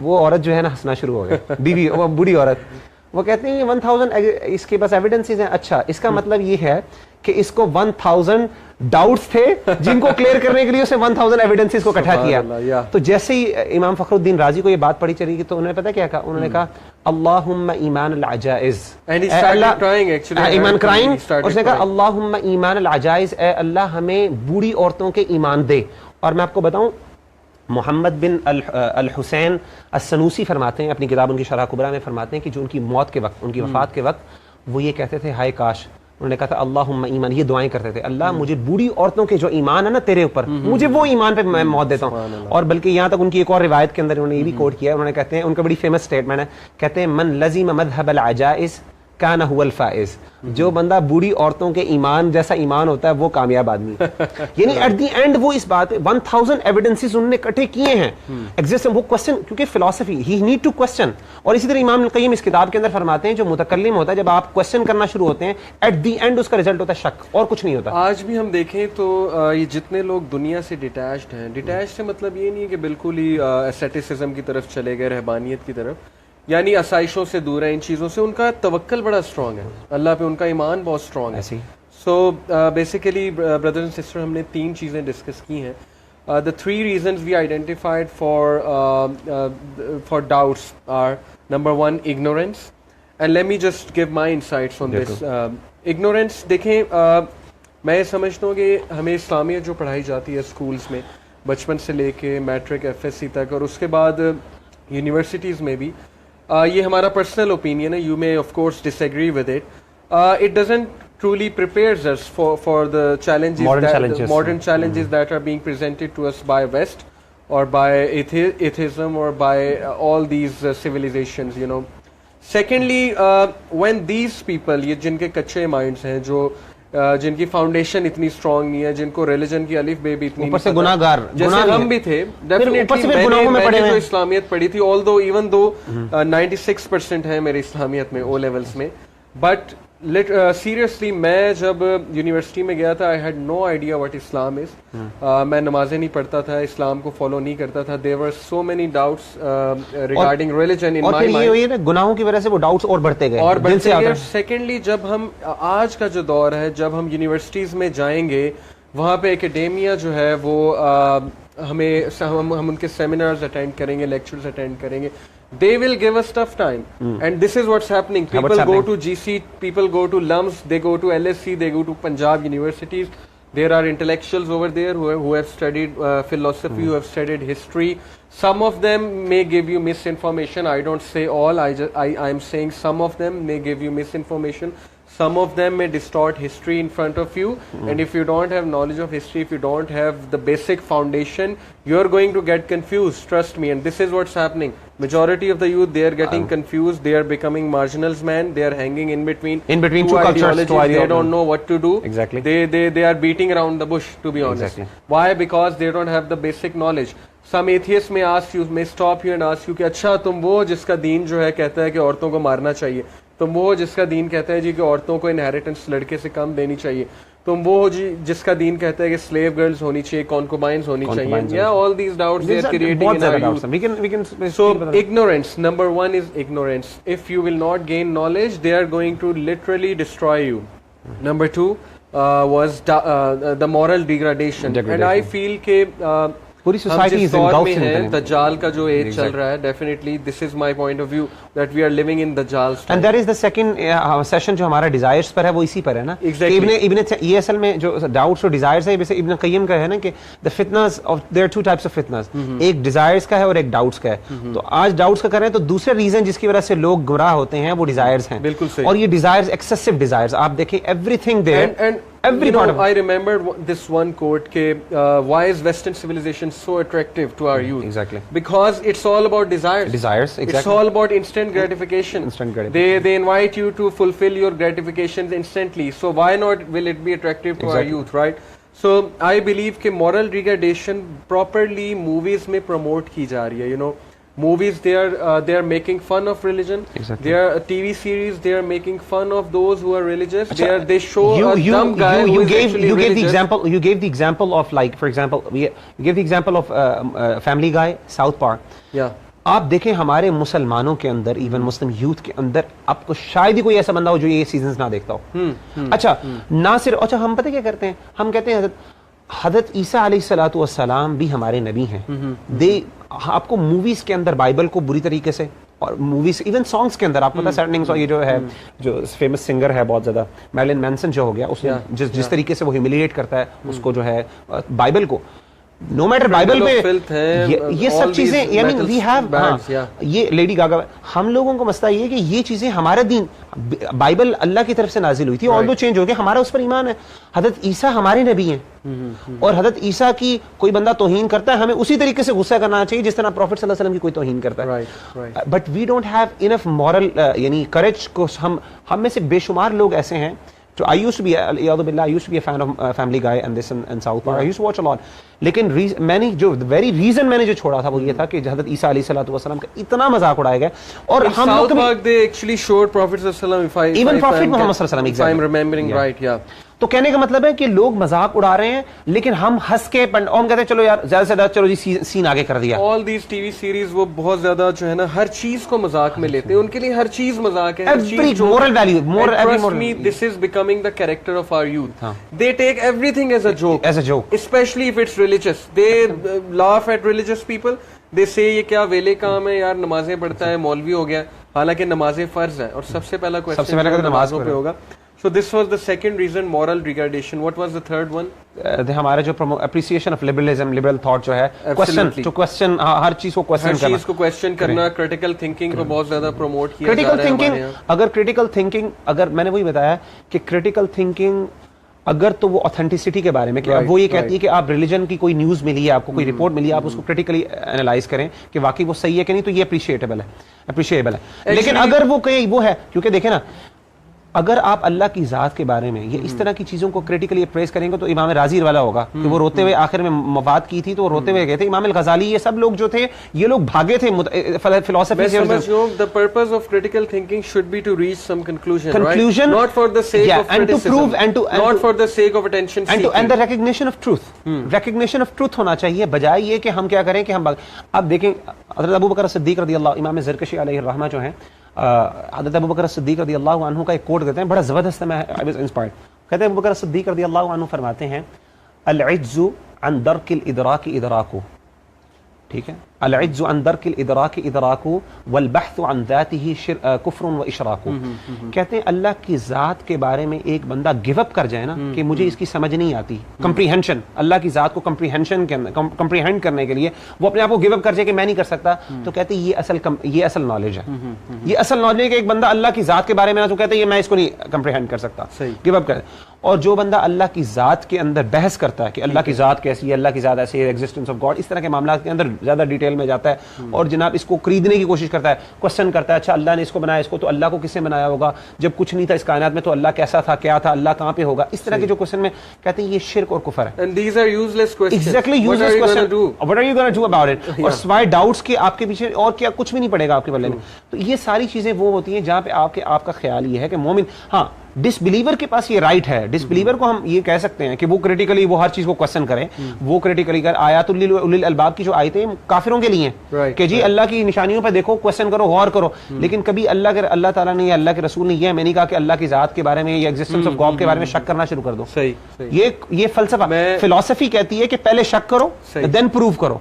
وہ عورت جو ہے نا ہنسنا شروع ہو گیا, بیوی, وہ بوڑھی عورت, وہ کہتے ہیں یہ 1000 اس کے پاس ایویڈنسز ہیں. اچھا اس کا مطلب یہ ہے کہ اس کو 1000 ڈاؤٹس تھے جن کو کلیئر کرنے کے لیے اس نے 1000 ایویڈنسز کو اکٹھا کیا. تو جیسے ہی امام فخر الدین رازی کو یہ بات پڑھی چلی گی تو انہوں نے پتا کیا کہا, انہوں نے کہا اللہم ایمان العجائز, ایمان کرائنگ, اس نے کہا اللہم ایمان العجائز, اے اللہ ہمیں بوڑھی عورتوں کے ایمان دے. اور میں آپ کو بتاؤں محمد بن الحسین السنوسی فرماتے ہیں اپنی کتاب ان کی شرح کبریٰ میں, فرماتے ہیں کہ جو ان کی موت کے وقت, ان کی وفات کے وقت وہ یہ کہتے تھے ہائے کاش, انہوں نے کہا تھا اللہم ایمان, یہ دعائیں کرتے تھے, اللہ مجھے بوڑھی عورتوں کے جو ایمان ہے نا تیرے اوپر, مجھے وہ ایمان پہ میں موت دیتا ہوں. اور بلکہ یہاں تک ان کی ایک اور روایت کے اندر انہوں نے یہ بھی کوٹ کیا, انہوں نے کہتے ہیں, ان کا بڑی فیمس اسٹیٹمنٹ ہے, کہتے ہیں من لزم مذہب العجائز کان هو الفائز. جو بندہ بوڑھی عورتوں کے ایمان جیسا ایمان ہوتا ہے وہ کامیاب آدمی. یعنی ایٹ دی اینڈ وہ اس بات 1000 ایویڈنسز انہوں نے اکٹھے کیے ہیں ایگزسٹ. وہ کوسچن کیونکہ فلسفی ہی نیڈ ٹو کوسچن. اور اسی طرح امام القیم اس کتاب کے اندر فرماتے ہیں جو متکلم ہوتا ہے جب آپ کوسچن کرنا شروع ہوتے ہیں ایٹ دی اینڈ اس کا رزلٹ ہوتا ہے شک اور کچھ نہیں ہوتا. آج بھی ہم دیکھیں تو یہ جتنے لوگ دنیا سے ڈیٹیچڈ ہیں, ڈیٹیچ سے مطلب یہ نہیں ہے کہ بالکل ہی ایسیٹسزم کی طرف چلے گئے, رہبانیت کی طرف, یعنی آسائشوں سے دور ہیں, ان چیزوں سے. ان کا توکل بڑا اسٹرانگ ہے اللہ پہ, ان کا ایمان بہت اسٹرانگ ہے. So basically brothers and sister ہم نے 3 چیزیں ڈسکس کی ہیں. The 3 reasons we identified for doubts are, number 1, ignorance. And let me just give my insights on this. Ignorance, دیکھیں میں سمجھتا ہوں کہ ہمیں اسلامیت جو پڑھائی جاتی ہے اسکولس میں بچپن سے لے کے میٹرک FSC تک اور اس کے بعد یونیورسٹیز میں بھی, یہ ہمارا پرسنل اوپینین ہے, you may of course disagree with it. It doesn't truly prepares us for the challenges, modern challenges that are being presented to us by West or by atheism or by all these civilizations, you know. Secondly, when these people, یہ جن کے کچے مائنڈس ہیں, جو جن کی فاؤنڈیشن اتنی اسٹرانگ نہیں ہے, جن کو ریلیجن کی الف بے بھی اتنی اوپر سے گناہگار جیسے ہم بھی تھے, ڈیفینیٹلی میں نے جو اسلامیت پڑھی تھی, although even though 96% ہے میرے اسلامیت میں O levels میں, but سیریسلی میں جب یونیورسٹی میں گیا تھا I had no idea what Islam is. میں نمازیں نہیں پڑھتا تھا, اسلام کو فالو نہیں کرتا تھا. There were so many doubts regarding religion in my mind. اور یہ گناہوں کی وجہ سے وہ ڈاؤٹس اور بڑھتے گئے اور بڑھتے گئے. سیکنڈلی جب ہم آج کا جو دور ہے, جب ہم یونیورسٹیز میں جائیں گے, وہاں پہ اکیڈیمیا جو ہے وہ ہم ان کے سیمینارز اٹینڈ کریں گے, لیکچرز اٹینڈ کریں گے. They will give us tough time. And this is what's happening. People go to GC, people go to LUMS, they go to LSC, they go to Punjab universities. There are intellectuals over there who have studied philosophy, who have studied history. Some of them may give you misinformation. I don't say all. I'm saying some of them may give you misinformation. Some of them may distort history in front of you. And if you don't have knowledge of history, if you don't have the basic foundation, you're going to get confused. Trust me. And this is what's happening. Majority of the youth, they are getting confused. They are becoming marginals, man. They are hanging in between two ideologies. They don't know what to do. Exactly. They are beating around the bush, to be honest. Exactly. Why? Because they don't have the basic knowledge. Some atheists may ask you, may stop you and ask you کہ اچھا تم وہ جس کا دین جو ہے کہتا ہے کہ عورتوں کو مارنا چاہیے, تم وہ جس کا دین کہتا ہے جی کہ عورتوں کو انہیریٹنس لڑکے سے کم دینی چاہیے, تم وہ جس کا دین کہتا ہے کہ سلیو گرلز ہونی چاہیے, کونکوبائنز ہونی چاہیے. Yeah, all these doubts they are creating in our youth. So ignorance, number 1 is ignorance. If you will not gain knowledge, they are going to literally destroy you. Number 2 was the moral degradation. And I feel کہ پوری سوسائٹی از engulfed in دجال کا جو ایج چل رہا ہے, definitely this is my point of view that we are living in Dajjal's time. And that is the second session جو ہمارا desires پر ہے وہ اسی پر ہے نا. ابن یہ اصل میں جو doubts اور desires ہے, جیسے ابن قیم کا ہے نا کہ the fitnas of there are 2 types of fitnas. ایک desires کا ہے اور ایک doubts کا ہے. تو آج doubts کا کر رہے ہیں تو دوسرے ریزن جس کی وجہ سے لوگ گمراہ ہوتے ہیں وہ desires ہیں. بالکل صحیح. اور یہ desires excessive desires آپ دیکھیں everything there. And you know, I remembered this one quote کہ why is Western civilization so attractive to our youth? Exactly. Because it's all about desires. Desires, exactly. It's all about instant gratification. Instant gratification. They invite you to fulfill your gratifications instantly. So why not will it be attractive to our youth, right? So I believe کہ moral degradation properly movies میں promote کی جا رہی ہے. You know, movies they are making fun of religion. Exactly. They are TV series, they are making fun of those who are religious. They show a dumb guy who is actually religious. You gave the example of, like, for example, you gave the example of Family Guy, South Park. Yeah. آپ دیکھیں ہمارے مسلمانوں کے اندر, ایون مسلم یوتھ کے اندر, آپ کو شاید ہی کوئی ایسا بندہ ہو جو یہ سیزنز نہ دیکھتا ہو. اچھا نہ صرف, اچھا ہم پتہ کیا کرتے ہیں, ہم کہتے ہیں حضرت عیسیٰ علیہ الصلوۃ والسلام بھی ہمارے نبی ہیں. آپ کو موویز کے اندر بائبل کو بری طریقے سے, اور موویز ایون سانگس کے اندر آپ پتہ سیٹنگز, یہ جو ہے جو فیمس سنگر ہے بہت زیادہ میرلن مینسن جو ہو گیا, اس نے جس طریقے سے وہ ہیوملیٹ کرتا ہے اس کو جو ہے بائبل کو, no matter Bible پہ یہ سب چیزیں I mean we have یہ لیڈی گاگا ہم لوگوں کو مسئلہ یہ کہ یہ چیزیں ہمارا دین بائبل اللہ کی طرف سے نازل ہوئی تھی اور وہ چینج ہو گیا ہمارا اس پر ایمان ہے حضرت عیسیٰ ہمارے نبی ہیں اور حضرت عیسیٰ کی کوئی بندہ توہین کرتا ہے ہمیں اسی طریقے سے غصہ کرنا چاہیے جس طرح پروفٹ صلی اللہ علیہ وسلم کی کوئی توہین کرتا ہے but we don't have enough moral یعنی کریج کو ہم میں سے بے شمار لوگ ایسے ہیں So I used to be, I used to be a fan of Family Guy and this and South Park. I used to watch a lot. لیکن میں نے جو very reason میں نے جو چھوڑا تھا وہ یہ تھا کہ حضرت عیسیٰ علیہ الصلوۃ والسلام کا اتنا مذاق اڑایا گیا اور ہم لوگ South Park they actually showed Prophet صلی اللہ علیہ وسلم even Prophet Muhammad صلی اللہ علیہ وسلم if I'm remembering right تو کہنے کا مطلب ہے کہ لوگ مذاق اڑا رہے ہیں لیکن ہم ہنس کے ہم کہتے ہیں چلو یار زیادہ سے زیادہ چلو جی سین آگے کر دیا all these TV series وہ بہت زیادہ جو ہے نا ہر چیز کو مذاق میں لیتے ہیں ان کے لیے ہر چیز مذاق ہے every moral value trust me this is becoming the character of our youth they take everything as a joke especially if it's religious they laugh at religious people they say یہ کیا ویلے کام ہے یار نمازیں پڑھتا ہے مولوی ہو گیا حالانکہ نمازیں فرض ہیں اور سب سے پہلا کوسچن نمازوں پہ ہوگا So this was the second reason, moral degradation. What was the third one? ہمارے جو appreciation of liberalism, liberal thought جو ہے question ہر چیز کو question کرنا, ہر چیز کو question کرنا, critical thinking کو بہت زیادہ promote کیا جا رہا ہے ہمارے یہاں. اگر critical thinking اگر میں نے وہی بتایا کہ critical thinking اگر تو وہ authenticity کے بارے میں کہ وہ یہ کہتی ہے کہ آپ ریلیجن کی کوئی نیوز ملی ہے آپ کو کوئی رپورٹ ملی ہے آپ اس کو critically analyze کریں کہ واقعی وہ صحیح ہے کہ نہیں تو یہ appreciable ہے لیکن اگر وہ کہیں وہ ہے کیونکہ دیکھیں نا اگر آپ اللہ کی ذات کے بارے میں یہ اس طرح کی چیزوں کو کریٹیکلی اپریز کریں گے تو امام رازی والا ہوگا کہ وہ روتے ہوئے آخر میں مفاد کی تھی تو وہ روتے ہوئے گئے تھے امام الغزالی یہ سب لوگ جو تھے یہ لوگ بھاگے تھے فلسفی سے the purpose of critical thinking should be to reach some conclusion right not for the sake of and to prove not for the sake of attention seeking and the recognition of truth ہونا چاہیے بجائے یہ کہ ہم کیا کریں کہ ہم اب دیکھیں حضرت ابوبکر صدیق رضی اللہ امام زرکشی علیہ الرحمہ جو ہیں حضرت ابوبکر صدیق رضی اللہ عنہ کا ایک کوٹ دیتے ہیں بڑا زبردست ہے میں I was inspired کہتے ہیں ابوبکر صدیق رضی اللہ عنہ فرماتے ہیں العجز عن درک الادراک ادراک ٹھیک ہے العجز عن درک الادراک ادراک والبحث عن ذاته کفر و اشراک کہتے ہیں اللہ کی ذات کے بارے میں ایک بندہ گیو اپ کر جائے نا کہ مجھے اس کی سمجھ نہیں آتی کمپریہنشن اللہ کی ذات کو کمپریہینڈ کرنے کے لیے وہ اپنے آپ کو گیو اپ کر جائے کہ میں نہیں کر سکتا تو کہتے ہیں یہ اصل نالج ہے یہ اصل نالج ہے کہ ایک بندہ اللہ کی ذات کے بارے میں تو کہتے ہیں میں اس کو نہیں کمپریہینڈ کر سکتا گیو اپ کر اور جو بندہ اللہ کی ذات کے اندر بحث کرتا ہے کہ اللہ کی ذات کیسی ہے اللہ کی ذات ایسی ہے ایگزسٹنس آف گاڈ اس طرح کے معاملات کے اندر زیادہ ڈیٹیل میں جاتا ہے اور جناب اس کو خریدنے کی کوشش کرتا ہے کوسچن کرتا ہے اچھا اللہ نے اس کو بنایا اس کو تو اللہ کو کس نے بنایا ہوگا جب کچھ نہیں تھا اس کائنات میں تو اللہ کیسا تھا کیا تھا اللہ کہاں پہ ہوگا اس طرح کے جو کوسچن میں کہتے ہیں یہ شرک اور کفر ہے and these are useless questions exactly useless question what are you going to do about it اور سوائے ڈاؤٹس کے آپ کے پیچھے اور کیا کچھ بھی نہیں پڑے گا آپ کے بلے میں تو یہ ساری چیزیں وہ ہوتی ہیں جہاں پہ آپ کا خیال یہ ہے کہ مومن ہاں ڈس بلیور کے پاس یہ رائٹ ہے ڈس بلیور کو ہم یہ کہہ سکتے ہیں کہ وہ کریٹیکلی وہ ہر چیز کو کوسچن کریں وہ کریٹیکلی آیات اولی الالباب کی جو آیتیں کافروں کے لیے ہیں کہ جی اللہ کی نشانیوں پہ دیکھو کوسچن کرو غور کرو لیکن کبھی اللہ تعالیٰ نے یا اللہ کے رسول نے یہ میں نہیں کہا کہ اللہ کی ذات کے بارے میں یا ایگزسٹنس آف گاڈ کے بارے میں شک کرنا شروع کر دو یہ فلسفہ فلسفی کہتی ہے کہ پہلے شک کرو دین پروو کرو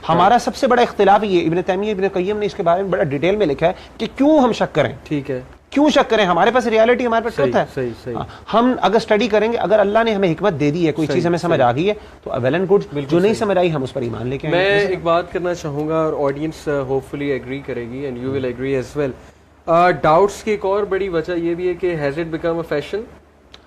ہمارا سب سے بڑا اختلاف یہ ابن تیمیہ ابن قیم نے اس کے بارے میں بڑا ڈیٹیل میں لکھا ہے کہ کیوں ہم شک کریں ٹھیک ہے کیوں شک کریں ہمارے پاس ریالٹی ہمارے پاس ٹروتھ ہے ہم اگر اسٹڈی کریں گے اگر اللہ نے ہمیں حکمت دے دی ہے کوئی چیز ہمیں سمجھ آ گئی ہے تو ویل اینڈ گڈ جو نہیں سمجھ آئی ہم اس پر ایمان لے کے میں ایک بات کرنا چاہوں گا اور آڈینس ہوپ فلی ایگری کرے گی and you will agree as well doubts کی ایک اور بڑی وجہ یہ بھی ہے کہ has it become a fashion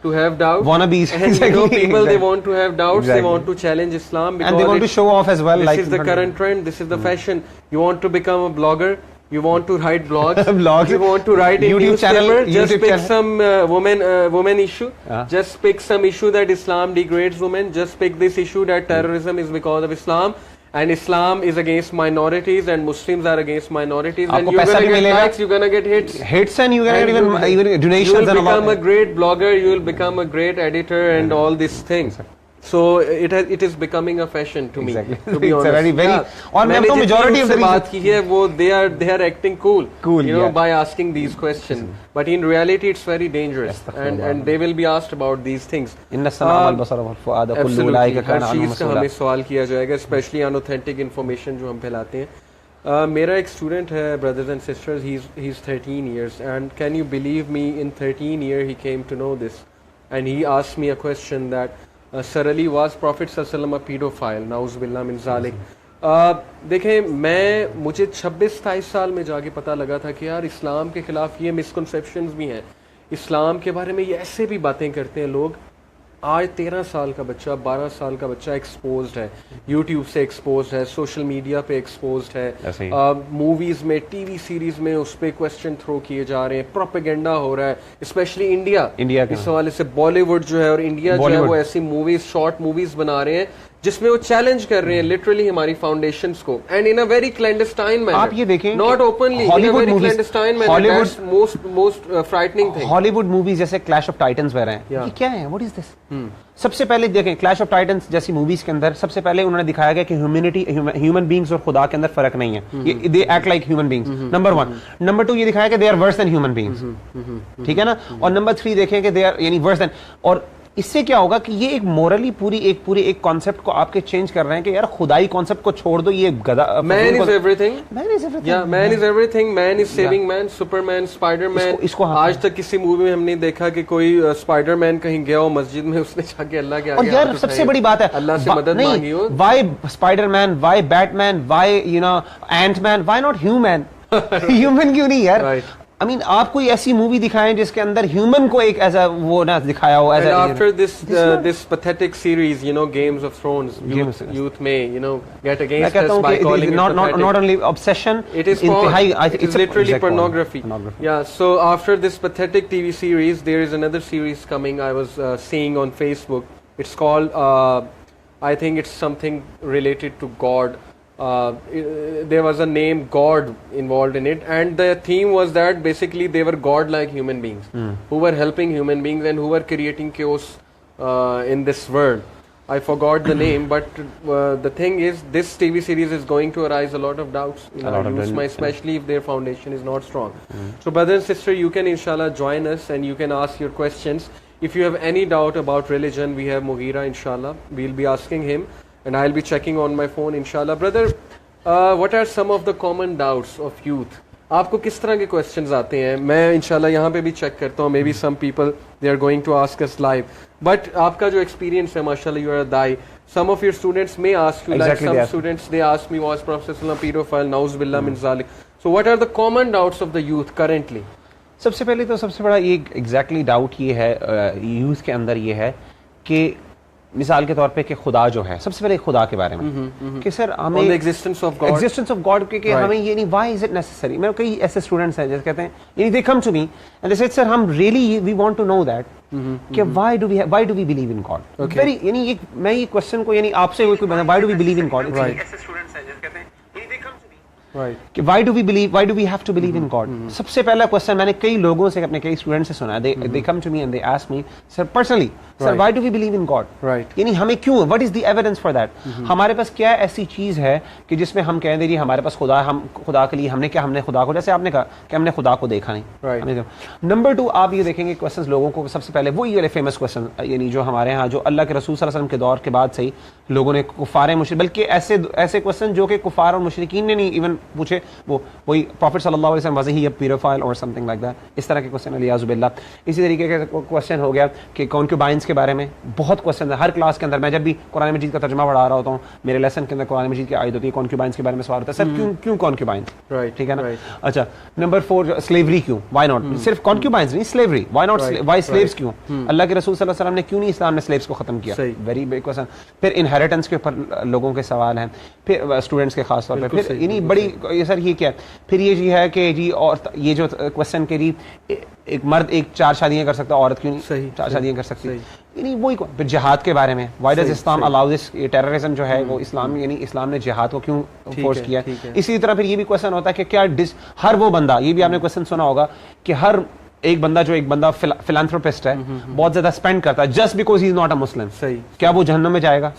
to have doubts wannabes and you know people they want to have doubts they want to challenge Islam because and they want to show off as well this is the current trend this is the fashion you want to become a blogger you want to write blogs you want to write a YouTube channel just pick some women issue just pick some issue that Islam degrades women just pick this issue that terrorism is because of Islam and Islam is against minorities and Muslims are against minorities and you're going to get likes you're going to get hits and you're going to get even donations you will become a great blogger you will become a great editor and all these things so it is becoming a fashion to me to be honest اور میں تو majority of the بات کی ہے وہ they are acting cool you know by asking these questions but in reality it's very dangerous and they will be asked about these things ان السمع والبصر والفؤاد كل اولئك كان عنه مسؤولا ہمیں سوال کیا جائے گا especially unauthentic information جو ہم پھیلاتے ہیں میرا ایک اسٹوڈنٹ ہے brothers and sisters he's 13 years and can you believe me in 13 years he came to know this and he asked me a question that surely was prophet صلی اللہ علیہ وسلم اے پیڈوفائل نعوذ باللہ من ذالک. دیکھیں مجھے 26-27 سال میں جا کے پتہ لگا تھا کہ یار اسلام کے خلاف یہ مسکنسیپشنز بھی ہیں, اسلام کے بارے میں یہ ایسے بھی باتیں کرتے ہیں لوگ. آج 13 سال کا بچہ 12 سال کا بچہ ایکسپوزڈ ہے, یوٹیوب سے ایکسپوزڈ ہے, سوشل میڈیا پہ ایکسپوزڈ ہے, موویز میں ٹی وی سیریز میں اس پہ کوسچن تھرو کیے جا رہے ہیں, پروپیگنڈا ہو رہا ہے, اسپیشلی انڈیا اس حوالے سے. بالی ووڈ جو ہے اور انڈیا جو ہے وہ ایسی موویز شارٹ موویز بنا رہے ہیں جس میں وہ چیلنج کر رہے ہیں لٹرلی ہماری فاؤنڈیشنز کو, and in a very clandestine manner. آپ یہ دیکھیں not openly, in a very clandestine manner. That's most frightening thing. Hollywood movies جیسے کلیش آف ٹائٹنز وغیرہ ہیں, یہ کیا ہے, واٹ از دس؟ سب سے پہلے دیکھیں کلیش آف ٹائٹنز جیسی موویز کے اندر سب سے پہلے انہوں نے دکھایا گیا کہ ہیومن بینگز اور خدا کے اندر فرق نہیں ہے, they act like human beings, number 1. Number 2 یہ دکھایا کہ they are worse than human beings, ٹھیک ہے نا. اور نمبر 3 دیکھیں کہ دے آر یعنی ورس دین. اور اس سے کیا ہوگا کہ یہ ایک مورلی پوری ایک کانسیپٹ کو آپ کے چینج کر رہے ہیں کہ یار خدائی کانسیپٹ کو چھوڑ دو, یہ گدھا. Man is everything, man is everything, man is saving man, Superman, Spiderman. آج تک کسی مووی میں ہم نہیں دیکھا کہ کوئی اسپائڈر مین کہیں گیا ہو مسجد میں, اس نے جا کے اللہ کے آگے, اور یار سب سے بڑی بات ہے اللہ سے مدد مانگی ہو. Why Spiderman, why Batman, why you know Antman, why not human? Human کیوں نہیں یار؟ I mean, آپ کوئی ایسی مووی دکھائیں جس کے اندر ہیومن کو ایک ایسا وہ نہ دکھایا ہو. And after this pathetic series, you know, Games of Thrones, youth may, you know, get against us by calling it pathetic. Not only obsession, it is literally pornography. Yeah, so after this pathetic TV series, there is another series coming I was seeing on Facebook. It's called, I think it's something related to God. There was a name God involved in it, and the theme was that basically they were God-like human beings who were helping human beings and who were creating chaos in this world. I forgot the name, but the thing is, this TV series is going to arise a lot of doubts in our youth, especially if their foundation is not strong. So brother and sister, you can inshallah join us and you can ask your questions. If you have any doubt about religion, we have Mughira inshallah. We'll be asking him. And I'll be checking on my phone inshallah. Brother, what are some of the common doubts of youth? آپ کو کس طرح کے questions آتے ہیں؟ میں انشاءاللہ یہاں پہ بھی چیک کرتا ہوں. Maybe some people they are going to ask us live. But آپ کا جو experience ہے ماشاءاللہ, you are a dai. Some of your students may ask you, like some students they ask me, was Prophet sallallahu pedophile? Na'uz billah min zalik. So what are the common doubts of the youth currently? سب سے پہلے تو سب سے بڑا یہ ایگزیکٹلی ڈاؤٹ یہ ہے یوتھ کے اندر, یہ ہے کہ مثال کے طور پہ کہ خدا جو ہے, سب سے پہلے خدا کے بارے میں کہ سر ہمیں ایگزسٹنس آف گاڈ کہ ہمیں یہ نہیں, وائی از اٹ نیسسری. میں کئی ایسے اسٹوڈنٹس ہیں جیسے کہتے ہیں, یعنی they come to me and they said sir ہم really we want to know that کہ why do we believe in God. Very یعنی میں یہ کوسچن کو یعنی آپ سے کوئی بندہ why do we believe in God, ایسے اسٹوڈنٹس ہیں جیسے کہتے ہیں کہ why do we have to believe in God. سب سے پہلا کوسچن میں نے کئی لوگوں سے, اپنے کئی اسٹوڈنٹ سے سنا, they come to me and they ask me, sir personally, sir why do we believe in God? یعنی ہمیں کیوں, what is the evidence for that? ہمارے پاس کیا ایسی چیز ہے کہ جس میں ہم کہہ دیں جی ہمارے پاس خدا, ہم خدا کے لیے ہم نے خدا کو, جیسے آپ نے کہا کہ ہم نے خدا کو دیکھا نہیں. نمبر 2 آپ یہ دیکھیں گے کوسچنز لوگوں کو سب سے پہلے وہی والے فیمس کوسچن, یعنی جو ہمارے ہاں جو اللہ کے رسول صلی اللہ علیہ وسلم کے دور کے بعد سے ہی لوگوں نے کفار مشرک, بلکہ ایسے کوسچن جو کہ کفار اور مشرکین نے نہیں ایون پوچھے, وہی پروفٹ صلی اللہ علیہ وسلم was he a pedophile or something like that, اس طرح کے کوسچن علیہ باللہ. اسی طریقے کا کوسچن ہو گیا کہ کونکیوبائنس کے بارے میں بہت کوسچن ہے ہر کلاس کے اندر. میں جب بھی قرآن مجید کا ترجمہ پڑھا رہا ہوتا ہوں, میرے لیسن کے اندر قرآن مجید کی آیت ہوتی ہے, کونکیوبائنس کے بارے میں سوال ہوتا ہے, سر کیوں کونکیوبائنس, ٹھیک ہے نا. اچھا نمبر 4 سلیوری کیوں, وائی ناٹ, صرف کونکیوبائنس نہیں, slavery, why not, why slaves کیوں, اللہ کے رسول صلی اللہ علیہ وسلم نے کیوں نہیں اسلام میں سلیوز کو ختم کیا, ویری بگ کوسچن. پھر انہیریٹنس کے اوپر لوگوں کے سوال ہیں, پھر اسٹوڈنٹس کے خاص طور پہ, پھر یعنی بڑی سر یہ کیا, پھر یہ ہے کہ جی اور یہ جو کوسچن کے جی ایک مرد 4 شادیاں کر سکتا, عورت کیوں نہیں 4 شادیاں کر سکتی, یعنی وہی. پھر جہاد کے بارے میں, وائی ڈز اسلام الاؤ دس, یہ ٹیررزم جو ہے وہ اسلام, یعنی اسلام نے جہاد کو کیوں فورس کیا. اسی طرح پھر یہ بھی کوسچن ہوتا ہے کہ کیا ہر وہ بندہ, یہ بھی آپ نے کوسچن سنا ہوگا کہ ہر ایک بندہ فلانتھروپسٹ ہے, بہت زیادہ اسپینڈ کرتا ہے, just because he is not a Muslim, کیا وہ جہنم میں جائے گا؟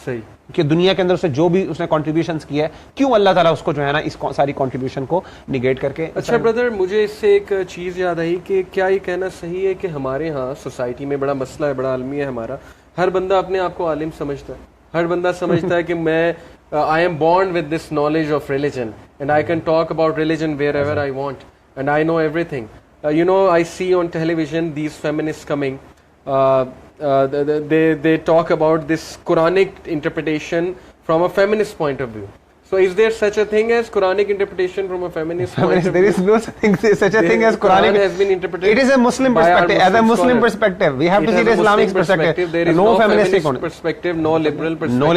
کہ دنیا کے اندر اسے جو بھی اس نے کنٹریبیوشنز کی ہے, کیوں اللہ تعالیٰ اس کو جو ہے نا اس ساری کنٹریبیوشن کو نگیٹ کر کے. اچھا بردر, مجھے اس سے ایک چیز یاد آئی کہ کیا یہ کہنا صحیح ہے کہ ہمارے ہاں سوسائٹی میں بڑا مسئلہ ہے, بڑا عالمی ہے ہمارا, ہر بندہ اپنے آپ کو عالم سمجھتا ہے, ہر بندہ سمجھتا ہے کہ میں I am born with this knowledge of religion and I can talk about religion wherever I want and I know everything. You know, I see on television these feminists coming, they talk about this Quranic interpretation from a feminist point of view. So is there such a thing as Quranic interpretation from a feminist point of view? There is no such a thing as Quranic. Quran has been interpreted. It is a Muslim perspective. As a Muslim perspective, we have to see the Islamic perspective. There is no feminist perspective, no liberal perspective. No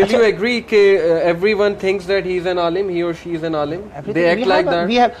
will you agree that everyone thinks that he is an alim, he or she is an alim? They act like that. We have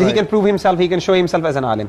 He can prove himself, he can show himself as an alim.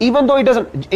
Even though it doesn't,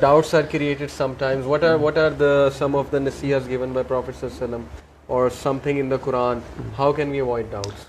Doubts are created sometimes. What are the some of the nasihas given by Prophet sallallahu alaihi wasallam or something in the Quran? How can we avoid doubts?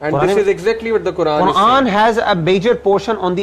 And this is exactly what the Quran has a major portion on the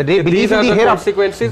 Belief in the hereafter.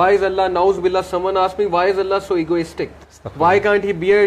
Why is Allah, nauz billah, someone asked me why is Allah so egoistic? Why can't he bear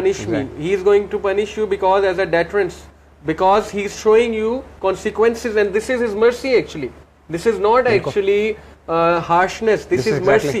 punish me? He is going to punish you because as a deterrent, because he is showing you consequences, and this is his mercy actually. This is not actually harshness. This is mercy.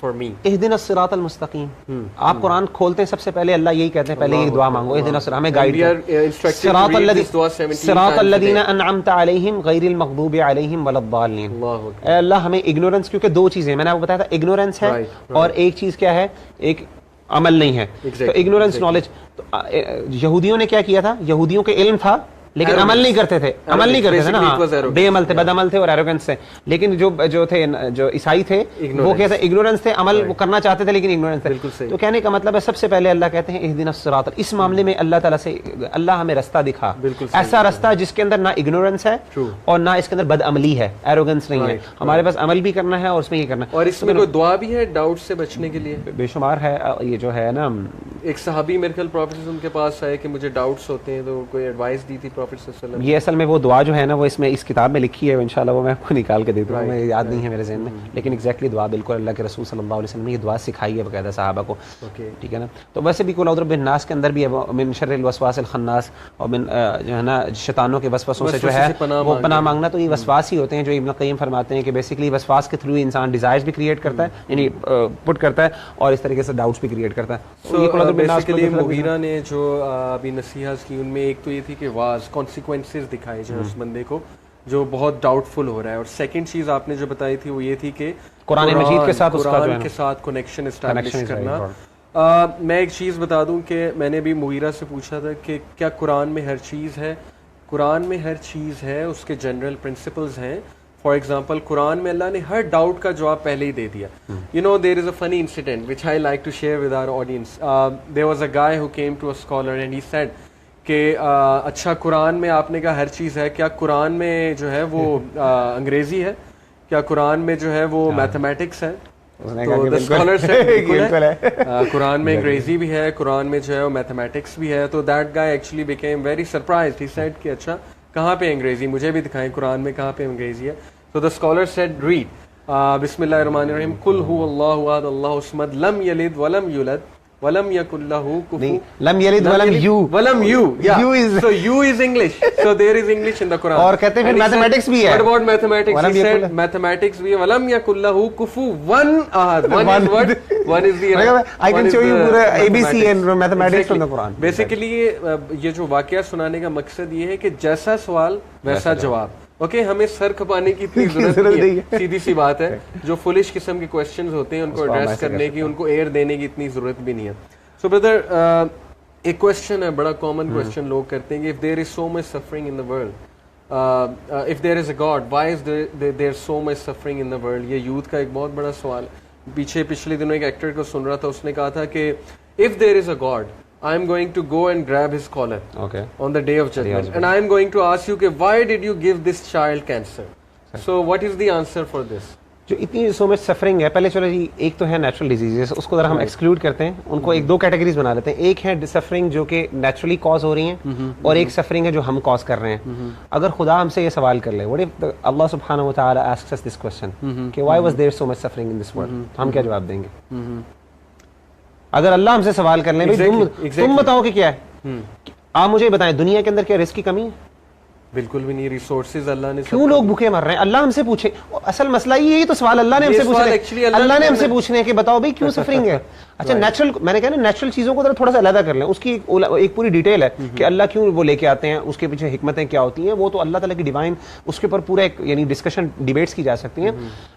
for me. اهدنا الصراط المستقیم. آپ قرآن کھولتے ہیں سب سے پہلے اللہ یہی کہتے ہیں پہلے یہ دعا مانگو اهدنا الصراط, ہمیں گائیڈ صراط الذین انعمت علیہم غیر المغضوب علیہم ولا الضالین. اے اللہ ہمیں اگنورنس, کیونکہ دو چیزیں میں نے آپ کو بتایا تھا, اگنورنس ہے اور ایک چیز کیا ہے, ایک عمل نہیں ہے. تو اگنورنس نالج, یہودیوں نے کیا کیا تھا, یہودیوں کے علم تھا لیکن عمل نہیں کرتے تھے, عمل نہیں کرتے تھے نا, بے عمل تھے, بد عمل تھے اور ایروگنس تھے. لیکن جو تھے جو عیسائی تھے وہ کیا تھے, اگنورنس تھے, عمل وہ کرنا چاہتے تھے لیکن اگنورنس تھے. تو کہنے کا مطلب ہے سب سے پہلے اللہ کہتے ہیں اہدنا الصراط, اس معاملے میں اللہ تعالیٰ سے اللہ ہمیں رستہ دکھا, ایسا رستہ جس کے اندر نہ اگنورنس ہے اور نہ اس کے اندر بد عملی ہے, ایروگنس نہیں ہے. ہمارے پاس عمل بھی کرنا ہے اور اس میں یہ کرنا ہے. اور اس میں کوئی دعا بھی ہے ڈاؤٹ سے بچنے کے لیے, بے شمار ہے. یہ جو ہے نا, ایک صحابی میرے خیال پروفیٹ ان کے پاس آئے کہ مجھے ڈاؤٹس ہوتے ہیں, تو کوئی ایڈوائس دی تھی پروفیٹ صلی اللہ علیہ وسلم. یہ اصل میں وہ دعا جو ہے نا وہ اس میں اس کتاب میں لکھی ہے, انشاءاللہ وہ میں آپ کو نکال کے دے دوں گا, میں یاد نہیں ہے میرے ذہن میں, لیکن ایگزیکٹلی دعا بالکل اللہ کے رسول صلی اللہ علیہ وسلم نے یہ دعا سکھائی ہے باقاعدہ صحابہ کو. ٹھیک ہے نا. تو ویسے بھی قل اعوذ برب الناس کے اندر بھی ہے من شر الوسواس الخناس, اور من جو ہے نا شیطانوں کے وسوسوں سے جو ہے وہ پناہ مانگنا. تو یہ وسواس ہی ہوتے ہیں جو ابن قیم فرماتے ہیں کہ بیسیکلی وسواس کے تھرو انسان ڈیزائرز بھی کریٹ کرتا ہے, یعنی پٹ کرتا ہے, اور اس طریقے سے ڈاؤٹس بھی کریٹ کرتا ہے. بیسیکلی مغیرہ نے جو ابھی نصیحت کی ان میں ایک تو یہ تھی کہ واز کانسیکوینسز دکھائے جائیں اس بندے کو جو بہت ڈاؤٹ فل ہو رہا ہے, اور سیکنڈ چیز آپ نے جو بتائی تھی وہ یہ تھی کہ قرآن مجید کے ساتھ قرآن کے ساتھ کنیکشن اسٹیبلش کرنا. میں ایک چیز بتا دوں کہ میں نے بھی مغیرہ سے پوچھا تھا کہ کیا قرآن میں ہر چیز ہے, قرآن میں ہر چیز ہے, اس کے جنرل پرنسپلز ہیں. فار ایگزامپل قرآن میں اللہ نے ہر ڈاؤٹ کا جواب پہلے ہی دے دیا. You know there is a funny incident which I like to share with our audience. There was a guy who came to a scholar and he said کہ اچھا قرآن میں آپ نے کہا ہر چیز ہے, کیا قرآن میں جو ہے وہ انگریزی ہے, کیا قرآن میں جو ہے وہ میتھمیٹکس ہے؟ تو اسکالر سے قرآن میں انگریزی بھی ہے, قرآن میں جو ہے وہ میتھمیٹکس بھی ہے. تو that guy actually became very surprised. He said کہ اچھا کہاں پہ انگریزی, مجھے بھی دکھائیں قرآن میں کہاں پہ انگریزی ہے. تو دا اسکالر سیڈ ریڈ بسم اللہ الرحمن الرحیم قل هو اللہ احد اللہ الصمد لم یلد ولم یولد ولم یکن لہ کفوا, لم یلد ولم you, so you is English, so there is English in the Quran. اور کہتے ہیں پھر میتھمیٹکس بھی ہے. What about mathematics? He said mathematics بھی ہے, ولم یکن لہ کفوا احد. One is what? One is the I can show you پورا ABC and mathematics from the Quran. Basically یہ جو واقعہ سنانے کا مقصد یہ ہے کہ جیسا سوال ویسا جواب. اوکے, ہمیں سر کھپانے کی اتنی ضرورت نہیں ہے, سیدھی سی بات ہے. جو فولش قسم کے کوسچنز ہوتے ہیں ان کو ایڈریس کرنے کی, ان کو ایئر دینے کی اتنی ضرورت بھی نہیں ہے. سو بردر ایک کوسچن ہے, بڑا کامن کوسچن لوگ کرتے ہیں کہ if there is so much suffering in the world, if there is a God, why is there so much suffering in the world? یہ یوتھ کا ایک بہت بڑا سوال. پچھلے دنوں ایک ایکٹر کو سن رہا تھا, اس نے کہا تھا کہ if there is a God, I am going to go and grab his collar on the day of judgment, and I am going to ask you, why did you give this child cancer? So what is the answer for this? جو اتنی سو مچ سفرنگ ہے, پہلے چلو جی ایک تو ہے نیچرل ڈیزیزز, اس کو ذرا ہم ایکسکلوڈ کرتے ہیں, ان کو ایک دو کیٹیگریز بنا لیتے ہیں. ایک ہے سفرنگ جو کہ نیچرلی کاز ہو رہی ہیں, اور ایک سفرنگ ہے جو ہم کاز کر رہے ہیں. اگر خدا ہم سے یہ سوال کر لے, what if اللہ سبحانہ و تعالی asks us this question کہ why was there so much suffering in this world, ہم کیا جواب دیں گے؟ اگر اللہ ہم سے سوال کر لیں تم بتاؤ کہ کیا ہے, آپ مجھے بتائیں دنیا کے اندر کیا رزق کی کمی ہے؟ بالکل بھی نہیں. ریسورسز اللہ نے, کیوں لوگ بھوکے مر رہے ہیں؟ اللہ ہم سے پوچھے, اصل مسئلہ یہ تو سوال اللہ نے ہم سے پوچھنا, اللہ نے ہم سے پوچھنے کہ بتاؤ بھائی کیوں سفرنگ ہے. اچھا نیچرل, میں نے کہا نا نیچرل چیزوں کو تھوڑا سا علیحدہ کر لیں, اس کی ایک پوری ڈیٹیل ہے کہ اللہ کیوں وہ لے کے آتے ہیں, اس کے پیچھے حکمتیں کیا ہوتی ہیں, وہ تو اللہ تعالیٰ کی ڈیوائن, اس کے اوپر پورا ایک یعنی ڈسکشن ڈیبیٹس کی جا سکتی ہیں.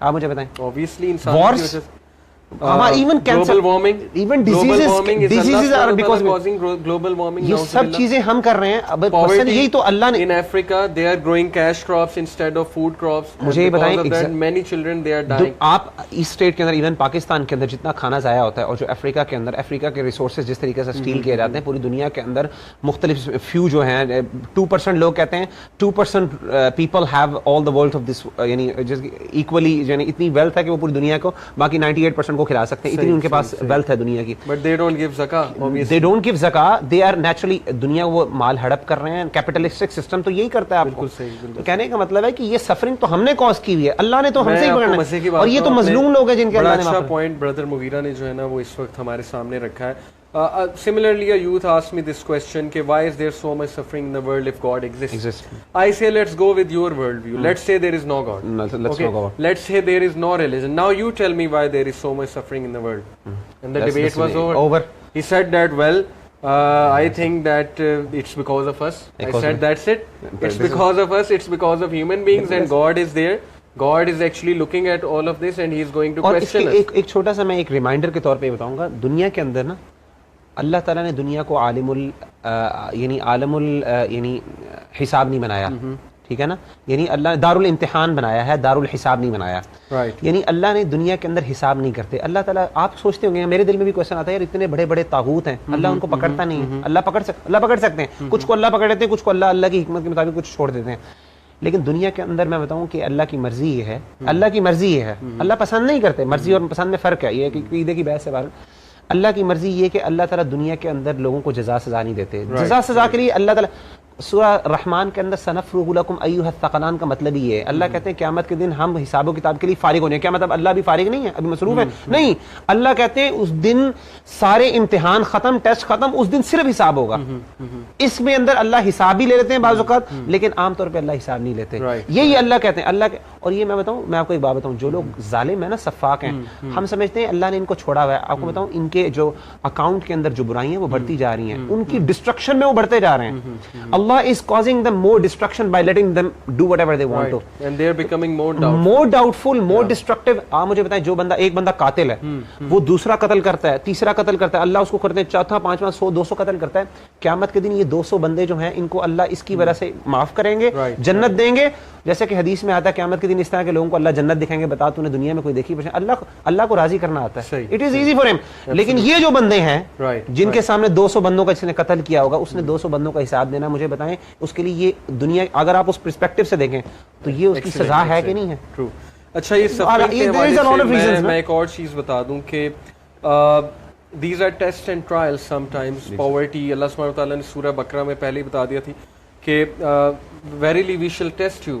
آپ مجھے بتائیں. obviously انسانوں کی وجہ سے. even cancer, global warming, even diseases are because causing global warming. یہ سب چیزیں ہم کر رہے ہیں. اب یہی تو اللہ نے, in Africa they are growing cash crops instead of food crops. مجھے یہ بتائیں, many children they are dying. آپ اس اسٹیٹ کے اندر, ایون پاکستان کے اندر جتنا کھانا ضائع ہوتا ہے, اور جو افریقہ کے اندر, افریقہ کے ریسورسز جس طریقے سے اسٹیل کیے جاتے ہیں, پوری دنیا کے اندر مختلف فیو جو ہیں, 2% لوگ کہتے ہیں 2% people have all the world of this, یعنی ایکولی, یعنی اتنی ویلتھ ہے کہ وہ پوری دنیا کو, باقی 98% کو کھلا سکتے ہیں, اتنی ان کے پاس ویلتھ ہے دنیا کی. But they don't give zakah, obviously. They don't give zakah. They are naturally, دنیا وہ مال ہڑپ کر رہے ہیں. کیپٹلسٹک سسٹم تو یہی کرتا ہے آپ کو. تو کہنے کا مطلب ہے کہ یہ سفرنگ تو ہم نے کاز کی ہوئی ہے, اللہ نے تو ہم سے ہی پکڑنا ہے, اور یہ تو مظلوم لوگ ہیں جن کے اللہ نے. اچھا پوائنٹ بردر مغیرہ نے جو ہے نا وہ اس وقت ہمارے سامنے رکھا ہے. Similarly, a youth asked me this question, why is there so much suffering in the world if God exists? I say, let's go with your worldview. Let's say there is no God. Let's say there is no religion. Now you tell me why there is so much suffering in the world. And the debate was over. He said that, well, I think that it's because of us. I said, that's it. It's because of us. It's because of human beings, and God is there. God is actually looking at all of this and he is going to question us. ایک چھوٹا سا میں ایک ریمائنڈر کے طور پہ بتاؤں گا, دنیا کے اندر نا اللہ تعالیٰ نے دنیا کو عالم حساب نہیں بنایا, ٹھیک ہے نا, یعنی اللہ نے دار الامتحان بنایا ہے, دار الحساب نہیں بنایا. یعنی اللہ نے دنیا کے اندر حساب نہیں کرتے. اللہ تعالیٰ, آپ سوچتے ہوں گے, میرے دل میں بھی کوشچن آتا ہے, یار اتنے بڑے بڑے طاغوت ہیں, اللہ ان کو پکڑتا نہیں ہے. اللہ پکڑ سکتے ہیں, کچھ کو اللہ پکڑ لیتے ہیں, کچھ کو اللہ کی حکمت کے مطابق کچھ چھوڑ دیتے ہیں. لیکن دنیا کے اندر میں بتاؤں کہ اللہ کی مرضی یہ ہے, اللہ کی مرضی یہ ہے, اللہ پسند نہیں کرتے. مرضی اور پسند میں فرق ہے, یہ عقیدے کی بحث ہے. اللہ کی مرضی یہ کہ اللہ تعالیٰ دنیا کے اندر لوگوں کو جزا سزا نہیں دیتے. جزا سزا کے لیے اللہ تعالیٰ سورہ رحمان کے اندر سنفرغ لکم ایھا الثقلان کا مطلب ہی ہے. اللہ کہتے ہیں قیامت کے دن ہم حساب و کتاب کے لیے فارغ ہونے. کیا مطلب اللہ بھی فارغ نہیں ہے, ابھی مصروف ہے؟ نہیں, اللہ کہتے ہیں اس دن سارے امتحان ختم, ٹیسٹ ختم, اس دن صرف حساب ہوگا. اس میں اندر اللہ حساب بھی لے لیتے ہیں بعض اوقات, لیکن عام طور پہ اللہ حساب نہیں لیتے. یہی اللہ کہتے ہیں. اللہ اور یہ میں بتاؤں, میں آپ کو ایک بات بتاؤں, جو لوگ ظالم ہیں نا, سفاک ہیں, ہم سمجھتے ہیں اللہ نے ان کو چھوڑا ہوا ہے. آپ کو بتاؤں, ان کے جو اکاؤنٹ کے اندر جو برائیاں ہیں وہ بڑھتی جا رہی ہیں, ان کی ڈسٹرکشن میں وہ بڑھتے جا رہے ہیں. اللہ is causing more destruction by letting them do whatever they want to, and they are becoming more doubtful, more destructive. آپ مجھے بتائیں, جو بندہ, ایک بندہ قاتل ہے, وہ دوسرا قتل کرتا ہے, تیسرا قتل کرتا ہے, اللہ اس کو کرتے ہیں چوتھا, پانچواں, 100 200 قتل کرتا ہے. قیامت کے دن یہ 200 بندے جو ہیں, ان کو اللہ اس کی وجہ سے معاف کریں گے, جنت دیں گے. جیسے کہ حدیث میں آتا ہے قیامت کے دن اس طرح کے لوگوں کو اللہ جنت دکھائیں گے, بتا تو نے دنیا میں کوئی دیکھی پہچان. اللہ کو راضی کرنا آتا ہے, اٹ از ایزی فار ہم. لیکن یہ جو بندے ہیں جن کے سامنے 200 بندوں کا جس نے قتل کیا ہوگا, اس نے 200 بندوں کا حساب دینا, مجھے بتائیں اس کے لیے یہ دنیا, اگر آپ اس پرسپیکٹو سے دیکھیں تو یہ اس کی سزا ہے کہ نہیں ہے؟ اچھا, یہ سفر میں ایک اور چیز بتا دوں کہ these are tests and trials sometimes. Poverty, اللہ سبحانہ وتعالیٰ نے سورہ بقرہ میں پہلے ہی بتا دیا تھی کہ verily we shall test you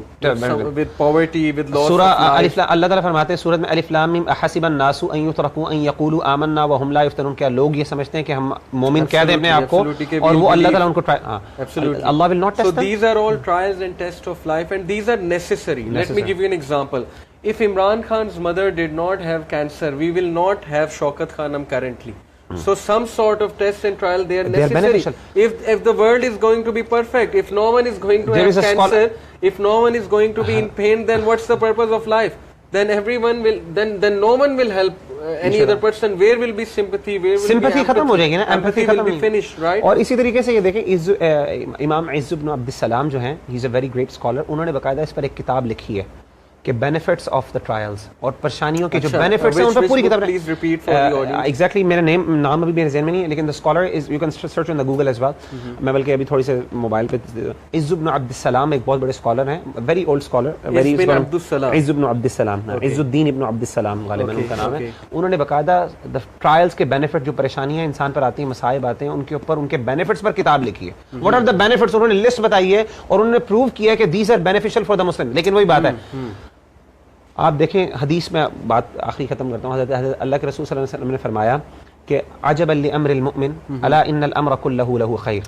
with poverty, with loss of life. اللہ تعالیٰ فرماتے ہیں سورۃ میں, الف لام میم احسب الناس ان یترکوا ان یقولوا آمنا وهم لا یفتنون. کیا لوگ یہ سمجھتے ہیں کہ ہم مومن کہہ دیں اپنے آپ کو, اور وہ اللہ تعالیٰ ان کو اللہ will not test them. So these are all trials and tests of life, and these are necessary. Let me give you an example. If Imran Khan's mother did not have cancer, we will not have Shaukat Khanum currently. So some sort of test and trial, they are necessary. If the world is going to be perfect, if no one is going to have cancer, if no one is going to be in pain, then what's the purpose of life? Then everyone will, then no one will help any other person. Where will be sympathy? Where will sympathy ختم ہو جائے گی نا, empathy will be finished, right? اور اسی طریقے سے یہ دیکھیں, امام عز بن عبد السلام جو ہیں, he is a very great scholar, انہوں نے باقاعدہ اس پر ایک کتاب لکھی ہے کہ بینیفٹس آف دا ٹرائلز, اور پریشانیوں کے جو بینیفٹس ہیں ان پر پوری کتاب ہے. ایگزیکٹلی میرا نام ابھی میرے ذہن میں نہیں ہے, لیکن the scholar is, you can search on the Google as well. میں بلکہ ابھی تھوڑی سے موبائل پہ, عز بن عبد السلام ایک بہت بڑے اسکالر ہیں, ویری اولڈ اسکالر, ویری عز بن عبد السلام, عز الدین ابن عبد السلام غالباً ان کا نام ہے. انہوں نے باقاعدہ دا ٹرائلز کے بینیفٹ, جو پریشانیاں انسان پر آتی ہیں, مصائب آتے ہیں, ان کے اوپر, ان کے بینیفٹس پر کتاب لکھی ہے. واٹ آر دا بینیفٹس, انہوں نے لسٹ بتائی ہے, اور انہوں نے پروو کیا ہے کہ these are beneficial for the Muslim. لیکن وہی بات ہے, آپ دیکھیں حدیث میں, بات آخری ختم کرتا ہوں, حضرت اللہ کے رسول صلی اللہ علیہ وسلم نے فرمایا کہ عجبا لامر المؤمن الا ان الامر كله له خیر.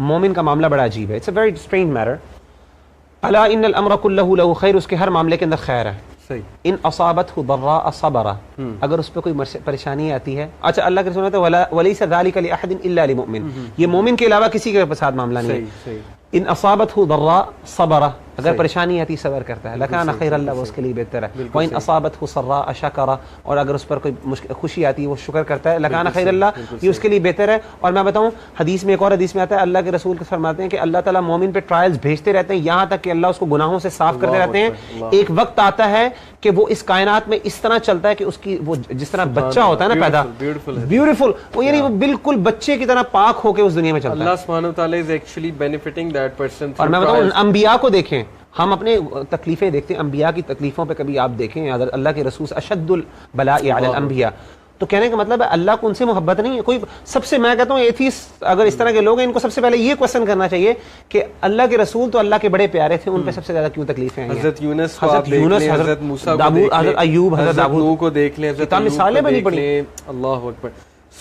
مومن کا معاملہ بڑا عجیب ہے, it's a very strange matter. الا ان الامر كله له خیر, اس کے ہر معاملے کے اندر خیر ہے. ان اصابته ضراء صبر, اگر اس پہ کوئی پریشانی آتی ہے. اچھا, اللہ کے رسول نے کہا وليس ذلك لاحد الا لمؤمن, یہ مومن کے علاوہ کسی کے ساتھ معاملہ نہیں ہے. ان اصابته ضراء صبر, اگر پریشانی آتی صبر کرتا ہے, لکان خیر اللہ, وہ اس کے لیے بہتر ہے. وان اصابته سراء شکر, اور اگر اس پر کوئی خوشی آتی ہے وہ شکر کرتا ہے, لکان خیر اللہ, یہ اس کے لیے بہتر ہے. اور میں بتاؤں, حدیث میں, ایک اور حدیث میں آتا ہے, اللہ کے رسول فرماتے ہیں کہ اللہ تعالیٰ مومن پہ ٹرائلز بھیجتے رہتے ہیں, یہاں تک کہ اللہ اس کو گناہوں سے صاف کرتے رہتے ہیں. ایک وقت آتا ہے کہ وہ اس کائنات میں اس طرح چلتا ہے کہ اس کی, وہ جس طرح بچہ ہوتا ہے نا پیدا, بیوٹیفل, وہ یعنی وہ بالکل بچے کی طرح پاک ہو کے اس دنیا میں چلتا ہے. اللہ سبحانہ وتعالی is actually benefitting that person. اور میں بتاؤں, انبیاء کو دیکھیں, ہم اپنے تکلیفیں دیکھتے ہیں, انبیاء کی تکلیفوں پہ کبھی آپ دیکھیں, اللہ کے رسول اشد البلاء علی الانبیاء, تو کہنے کا مطلب ہے اللہ کو ان سے محبت نہیں ہے. کوئی سب سے, میں کہتا ہوں ایتھیسٹ اگر اس طرح کے لوگ ہیں, ان کو سب سے پہلے یہ کوشچن کرنا چاہیے کہ اللہ کے رسول تو اللہ کے بڑے پیارے تھے, ان پہ سب سے زیادہ کیوں تکلیفیں ہیں؟ حضرت یونس, حضرت موسیٰ, حضرت ایوب, حضرت داؤد کو دیکھ لیں, حضرت مثالیں بنی پڑی. اللہ اکبر.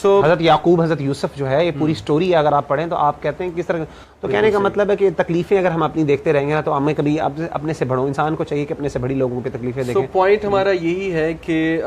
حضرت یعقوب حضرت یوسف جو ہے یہ پوری سٹوری اگر آپ پڑھیں تو آپ کہتے ہیں کس طرح, تو کہنے کا مطلب ہے کہ تکلیفیں اگر ہم اپنی دیکھتے رہیں گے نا تو ہمیں کبھی اپنے سے بڑھوں, انسان کو چاہیے کہ اپنے سے بڑی لوگوں پہ تکلیفیں دیکھیں. پوائنٹ ہمارا یہی ہے کہ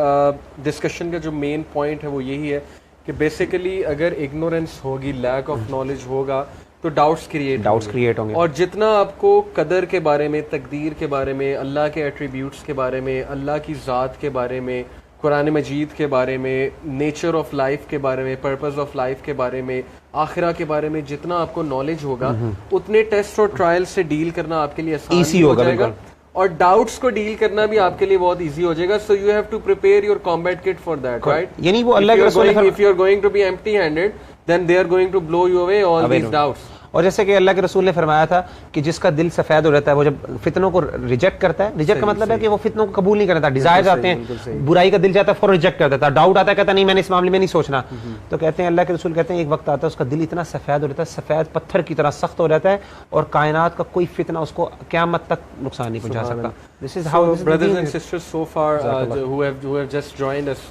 ڈسکشن کا جو مین پوائنٹ ہے وہ یہی ہے کہ بیسیکلی اگر اگنورینس ہوگی, لیک آف نالج ہوگا تو ڈاؤٹس کریٹ ہوں گے, اور جتنا آپ کو قدر کے بارے میں, تقدیر کے بارے میں, اللہ کے ایٹریبیوٹس کے بارے میں, اللہ کی ذات کے بارے میں, قرآن مجید کے بارے میں, نیچر آف لائف کے بارے میں, پرپز آف لائف کے بارے میں, آخرہ کے بارے میں جتنا آپ کو نالج ہوگا اتنے ٹیسٹ اور ٹرائل سے ڈیل کرنا آپ کے لیے آسان ہو جائے گا, اور ڈاؤٹس کو ڈیل کرنا بھی آپ کے لیے بہت ایزی ہو جائے گا. So you have to prepare your combat kit for that, right. یعنی وہ اللہ کے رسول if you are going to be empty handed then they are going to blow you away all these doubts. اور جیسے کہ اللہ کے رسول نے فرمایا تھا کہ جس کا دل سفید ہو رہتا ہے وہ جب فتنوں کو ریجیکٹ کرتا ہے, ریجیکٹ کا مطلب ہے کہ وہ فتنوں کو قبول نہیں کرتا, ڈیزائرز آتے ہیں, برائی کا دل جاتا ہے فوراً ریجیکٹ کر دیتا ہے, ڈاؤٹ آتا ہے کہتا نہیں میں نے اس معاملے میں نہیں سوچنا. تو کہتے ہیں اللہ کے رسول کہتے ہیں ایک وقت آتا ہے اس کا دل اتنا سفید ہو رہتا ہے, سفید پتھر کی طرح سخت ہو جاتا ہے, اور کائنات کا کوئی فتنہ اس کو قیامت تک نقصان نہیں پہنچا سکتا. This is how brothers and sisters so far who have just joined us,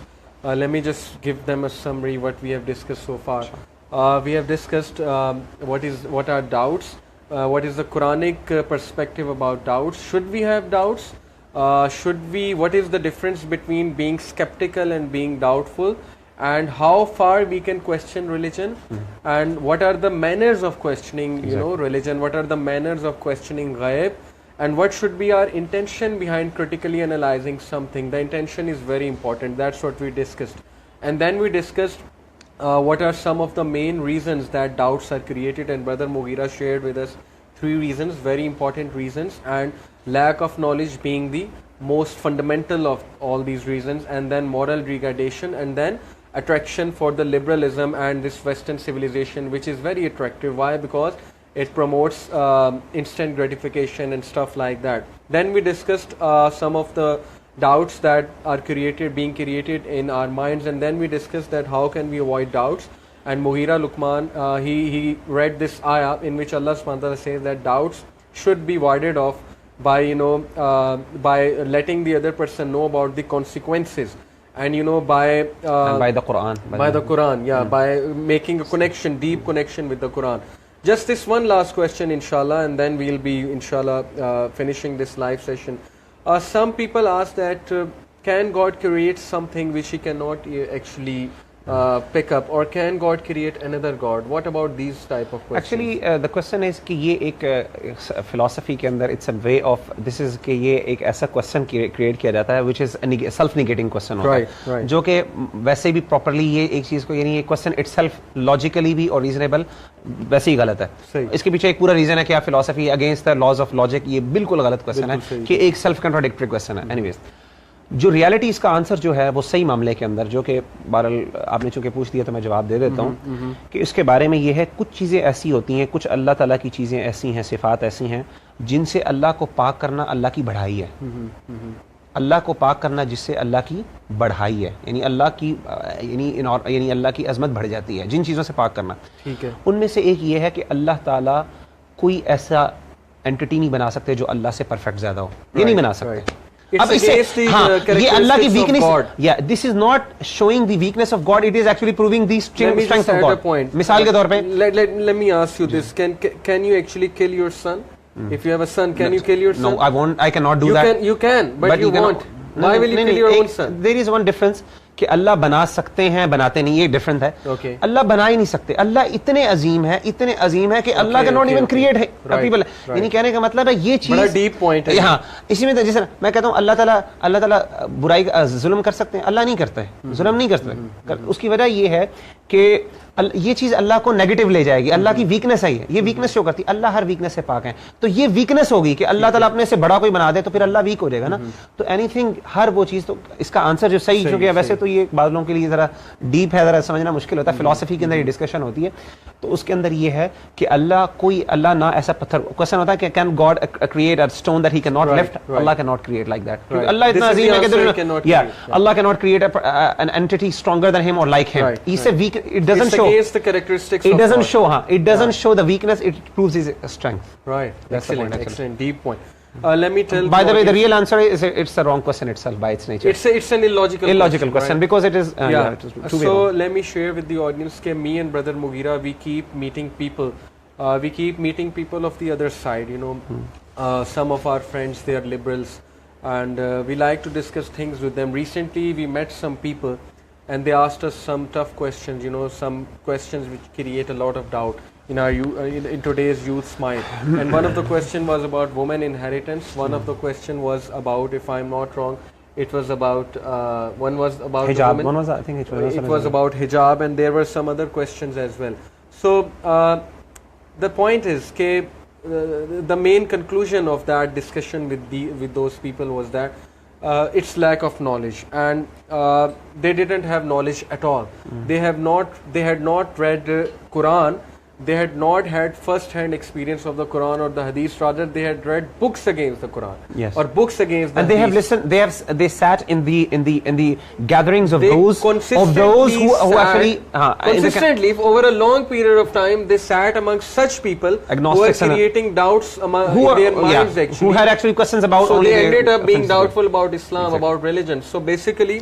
let me just give them a summary what we have discussed so far. We have discussed what are doubts, what is the Quranic perspective about doubts, should we have doubts, what is the difference between being skeptical and being doubtful, and how far we can question religion, and what are the manners of questioning religion, what are the manners of questioning ghaib, and what should be our intention behind critically analyzing something. The intention is very important. That's what we discussed. And then we discussed what are some of the main reasons that doubts are created, and Brother Mughira shared with us 3 reasons, very important reasons, and lack of knowledge being the most fundamental of all these reasons, and then moral degradation, and then attraction for the liberalism and this Western civilization, which is very attractive. Why? Because it promotes instant gratification and stuff like that. Then we discussed some of the doubts that are being created in our minds, and then we discussed that how can we avoid doubts. And Mughira Luqman, he read this ayah in which Allah subhanahu wa ta'ala says that doubts should be warded off by by letting the other person know about the consequences, and by the Quran, the Quran, by making a connection, deep connection with the Quran. Just this one last question, inshallah, and then we'll be inshallah finishing this live session. Some people ask that can God create something which he cannot actually pick up, or can God create another God? What about these type of questions? Actually the question is کہ یہ ایک philosophy کے اندر it's a way of this is کہ یہ ایک ایسا question create کیا جاتا ہے which is self negating question ہوتا ہے, جو کہ ویسے بھی properly یہ ایک چیز کو یعنی یہ question itself logically بھی اور reasonable ویسے ہی غلط ہے. اس کے پیچھے ایک پورا ریزن ہے کہ philosophy against the laws of logic, یہ بالکل غلط question ہے کہ ایک self contradictory question ہے. anyways جو ریالٹی اس کا آنسر جو ہے وہ صحیح معاملے کے اندر, جو کہ بہرحال آپ نے چونکہ پوچھ دیا تو میں جواب دے دیتا ہوں کہ اس کے بارے میں یہ ہے کچھ چیزیں ایسی ہوتی ہیں, کچھ اللہ تعالیٰ کی چیزیں ایسی ہیں, صفات ایسی ہیں جن سے اللہ کو پاک کرنا اللہ کی بڑھائی ہے. اللہ کو پاک کرنا جس سے اللہ کی بڑھائی ہے, یعنی اللہ کی یعنی اللہ کی عظمت بڑھ جاتی ہے جن چیزوں سے پاک کرنا. ٹھیک ہے, ان میں سے ایک یہ ہے کہ اللہ تعالیٰ کوئی ایسا اینٹی نہیں بنا سکتے جو اللہ سے پرفیکٹ زیادہ ہو, یہ نہیں بنا سکتے. اب یہ اللہ کی weakness, this is not شوئنگ the weakness of God, it is actually proving the strength of God. مثال کے طور پہ let me ask you this, can you actually kill your son? If you have a son, can you kill your son? No, I cannot do that. You can, but you won't. Why will you kill your own son? There is one difference کہ اللہ بنا سکتے ہیں, بناتے نہیں, یہ ڈفرنٹ ہے. اللہ بنا ہی نہیں سکتے, اللہ اتنے عظیم ہے کہ اللہ کا ناٹ ایون کریٹ ہے پیپل. یعنی کہنے کا مطلب ہے یہ چیز ڈیپ پوائنٹ ہے. ہاں, اسی میں جیسے میں کہتا ہوں اللہ تعالیٰ برائی ظلم کر سکتے ہیں, اللہ نہیں کرتا ہے, ظلم نہیں کرتا. اس کی وجہ یہ ہے کہ یہ چیز اللہ کو نیگیٹو لے جائے گی, اللہ کی ویکنیس ہے, یہ ویکنیس شو کرتی ہے. اللہ ہر ویکنیس سے پاک ہے, تو یہ ویکنیس ہوگی کہ اللہ تعالیٰ اپنے سے بڑا کوئی بنا دے تو پھر اللہ ویک ہو جائے گا نا. تو اینی تھنگ, ہر وہ چیز, تو اس کا آنسر جو صحیح جو کہ ویسے تو یہ بعض لوگوں کے لیے ذرا ڈیپ ہے, ذرا سمجھنا مشکل ہوتا ہے. فلسفی کے اندر یہ ڈسکشن ہوتی ہے, تو اس کے اندر یہ ہے کہ اللہ نہ ایسا پتھر, کوسچن ہوتا ہے کہ can God create a stone that he can not lift, اللہ can not create like that. اللہ اتنا عظیم ہے کہ اللہ can not create an anti stronger than ہم اور لائک ہم. اس سے weak, it doesn't show, it doesn't show, it doesn't show the weakness, it proves his strength. Right, excellent deep point. Let me tell. By the way, the audience- real answer is it's a wrong question itself by its nature. it's an illogical question right? because it is it is two-way So wrong. let me share with the audience that me and brother Mughira, we keep meeting people. We keep meeting people of the other side, you know. Some of our friends, they are liberals, and we like to discuss things with them. Recently we met some people and they asked us some tough questions, you know, some questions which create a lot of doubt in our in today's youth's mind. And one of the question was about women inheritance. One of the question was about, if I'm not wrong, it was about one was about the Hijab. women. One was, I think It was about hijab, and there were some other questions as well. So the point is that the main conclusion of that discussion with those people was that it's lack of knowledge, and they didn't have knowledge at all. They had not read Quran. They had not had first-hand experience of the Quran or the Hadith. Rather, they had read books against the Quran, Yes. or books against the And they have Hadith. listened. They sat in the gatherings of They those who consistently actually consistently over a long period of time they sat amongst such people Agnostics who were and creating doubts among their minds actually. who had actually questions about. So only they their ended up being offenses. doubtful about Islam, Exactly. about religion. So basically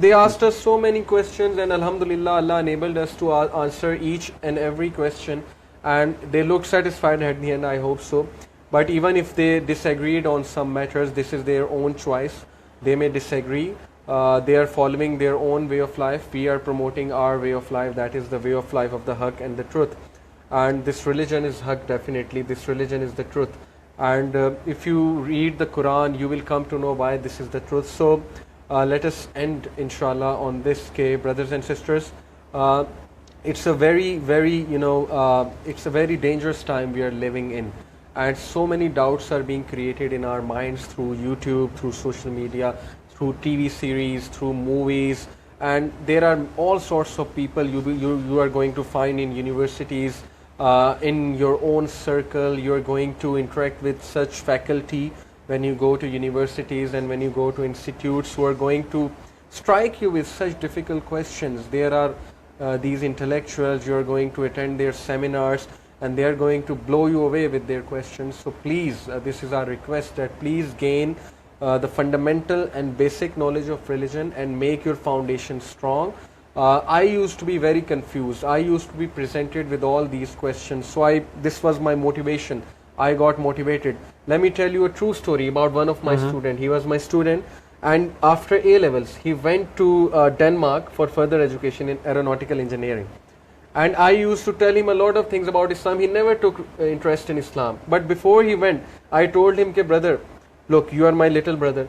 they asked us so many questions, and alhamdulillah, Allah enabled us to answer each and every question, and they looked satisfied at the end, I hope so. But even if they disagreed on some matters, this is their own choice. They may disagree. They are following their own way of life. We are promoting our way of life. That is the way of life of the Haqq and the truth. And this religion is Haqq, definitely. This religion is the truth. And if you read the Quran, you will come to know why this is the truth. So let us end, inshallah, on this. Brothers and sisters, it's a very, very, it's a very dangerous time we are living in. And so many doubts are being created in our minds through YouTube, through social media, through TV series, through movies. And there are all sorts of people you are going to find in universities, in your own circle. You are going to interact with such faculty when you go to universities and when you go to institutes, who are going to strike you with such difficult questions. There are these intellectuals, you are going to attend their seminars, and they are going to blow you away with their questions. So please, this is our request, that please gain the fundamental and basic knowledge of religion and make your foundation strong. I used to be very confused. I used to be presented with all these questions. So this was my motivation. I got motivated. Let me tell you a true story about one of my students. He was my student, and after A levels, he went to Denmark for further education in aeronautical engineering. And I used to tell him a lot of things about Islam. He never took interest in Islam. But before he went, I told him, brother, look, you are my little brother.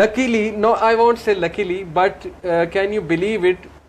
Luckily, no, I won't say luckily, but can you believe it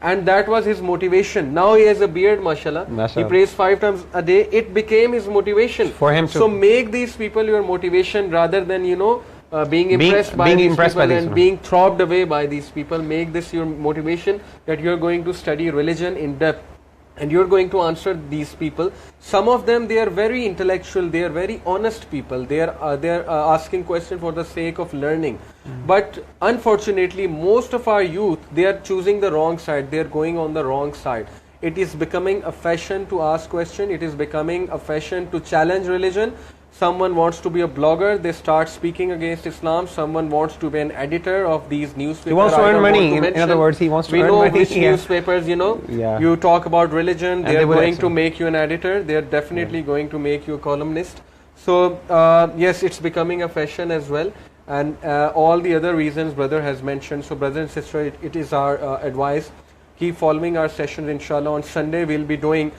And that was his motivation. Now he has a beard, mashallah. He prays 5 times a day. It became his motivation. For him to. So make these people your motivation rather than, being impressed by these people and being throbbed away by these people. Make this your motivation, that you're going to study religion in depth. And you're going to answer these people. Some of them, they are very intellectual, they are very honest people. They are asking questions for the sake of learning. But unfortunately, most of our youth, they are choosing the wrong side. They are going on the wrong side. It is becoming a fashion to ask questions. It is becoming a fashion to challenge religion. Someone wants to be a blogger, they start speaking against Islam. Someone wants to be an editor of these newspapers. He wants to earn money. In other words, he wants to earn money. We know which newspapers, you talk about religion, they are going to make you an editor. They are definitely going to make you a columnist. So, yes, it's becoming a fashion as well. And all the other reasons brother has mentioned. So, brother and sister, it is our advice. Keep following our sessions, inshallah. On Sunday, we'll be doing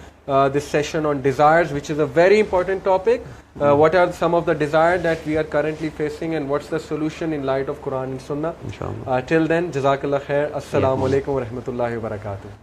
this session on desires, which is a very important topic. What are some of the desires that we are currently facing, and what's the solution in light of Quran and Sunnah? Inshallah. Till then, Jazakallah khair. Assalamu alaikum wa rahmatullahi wa barakatuh.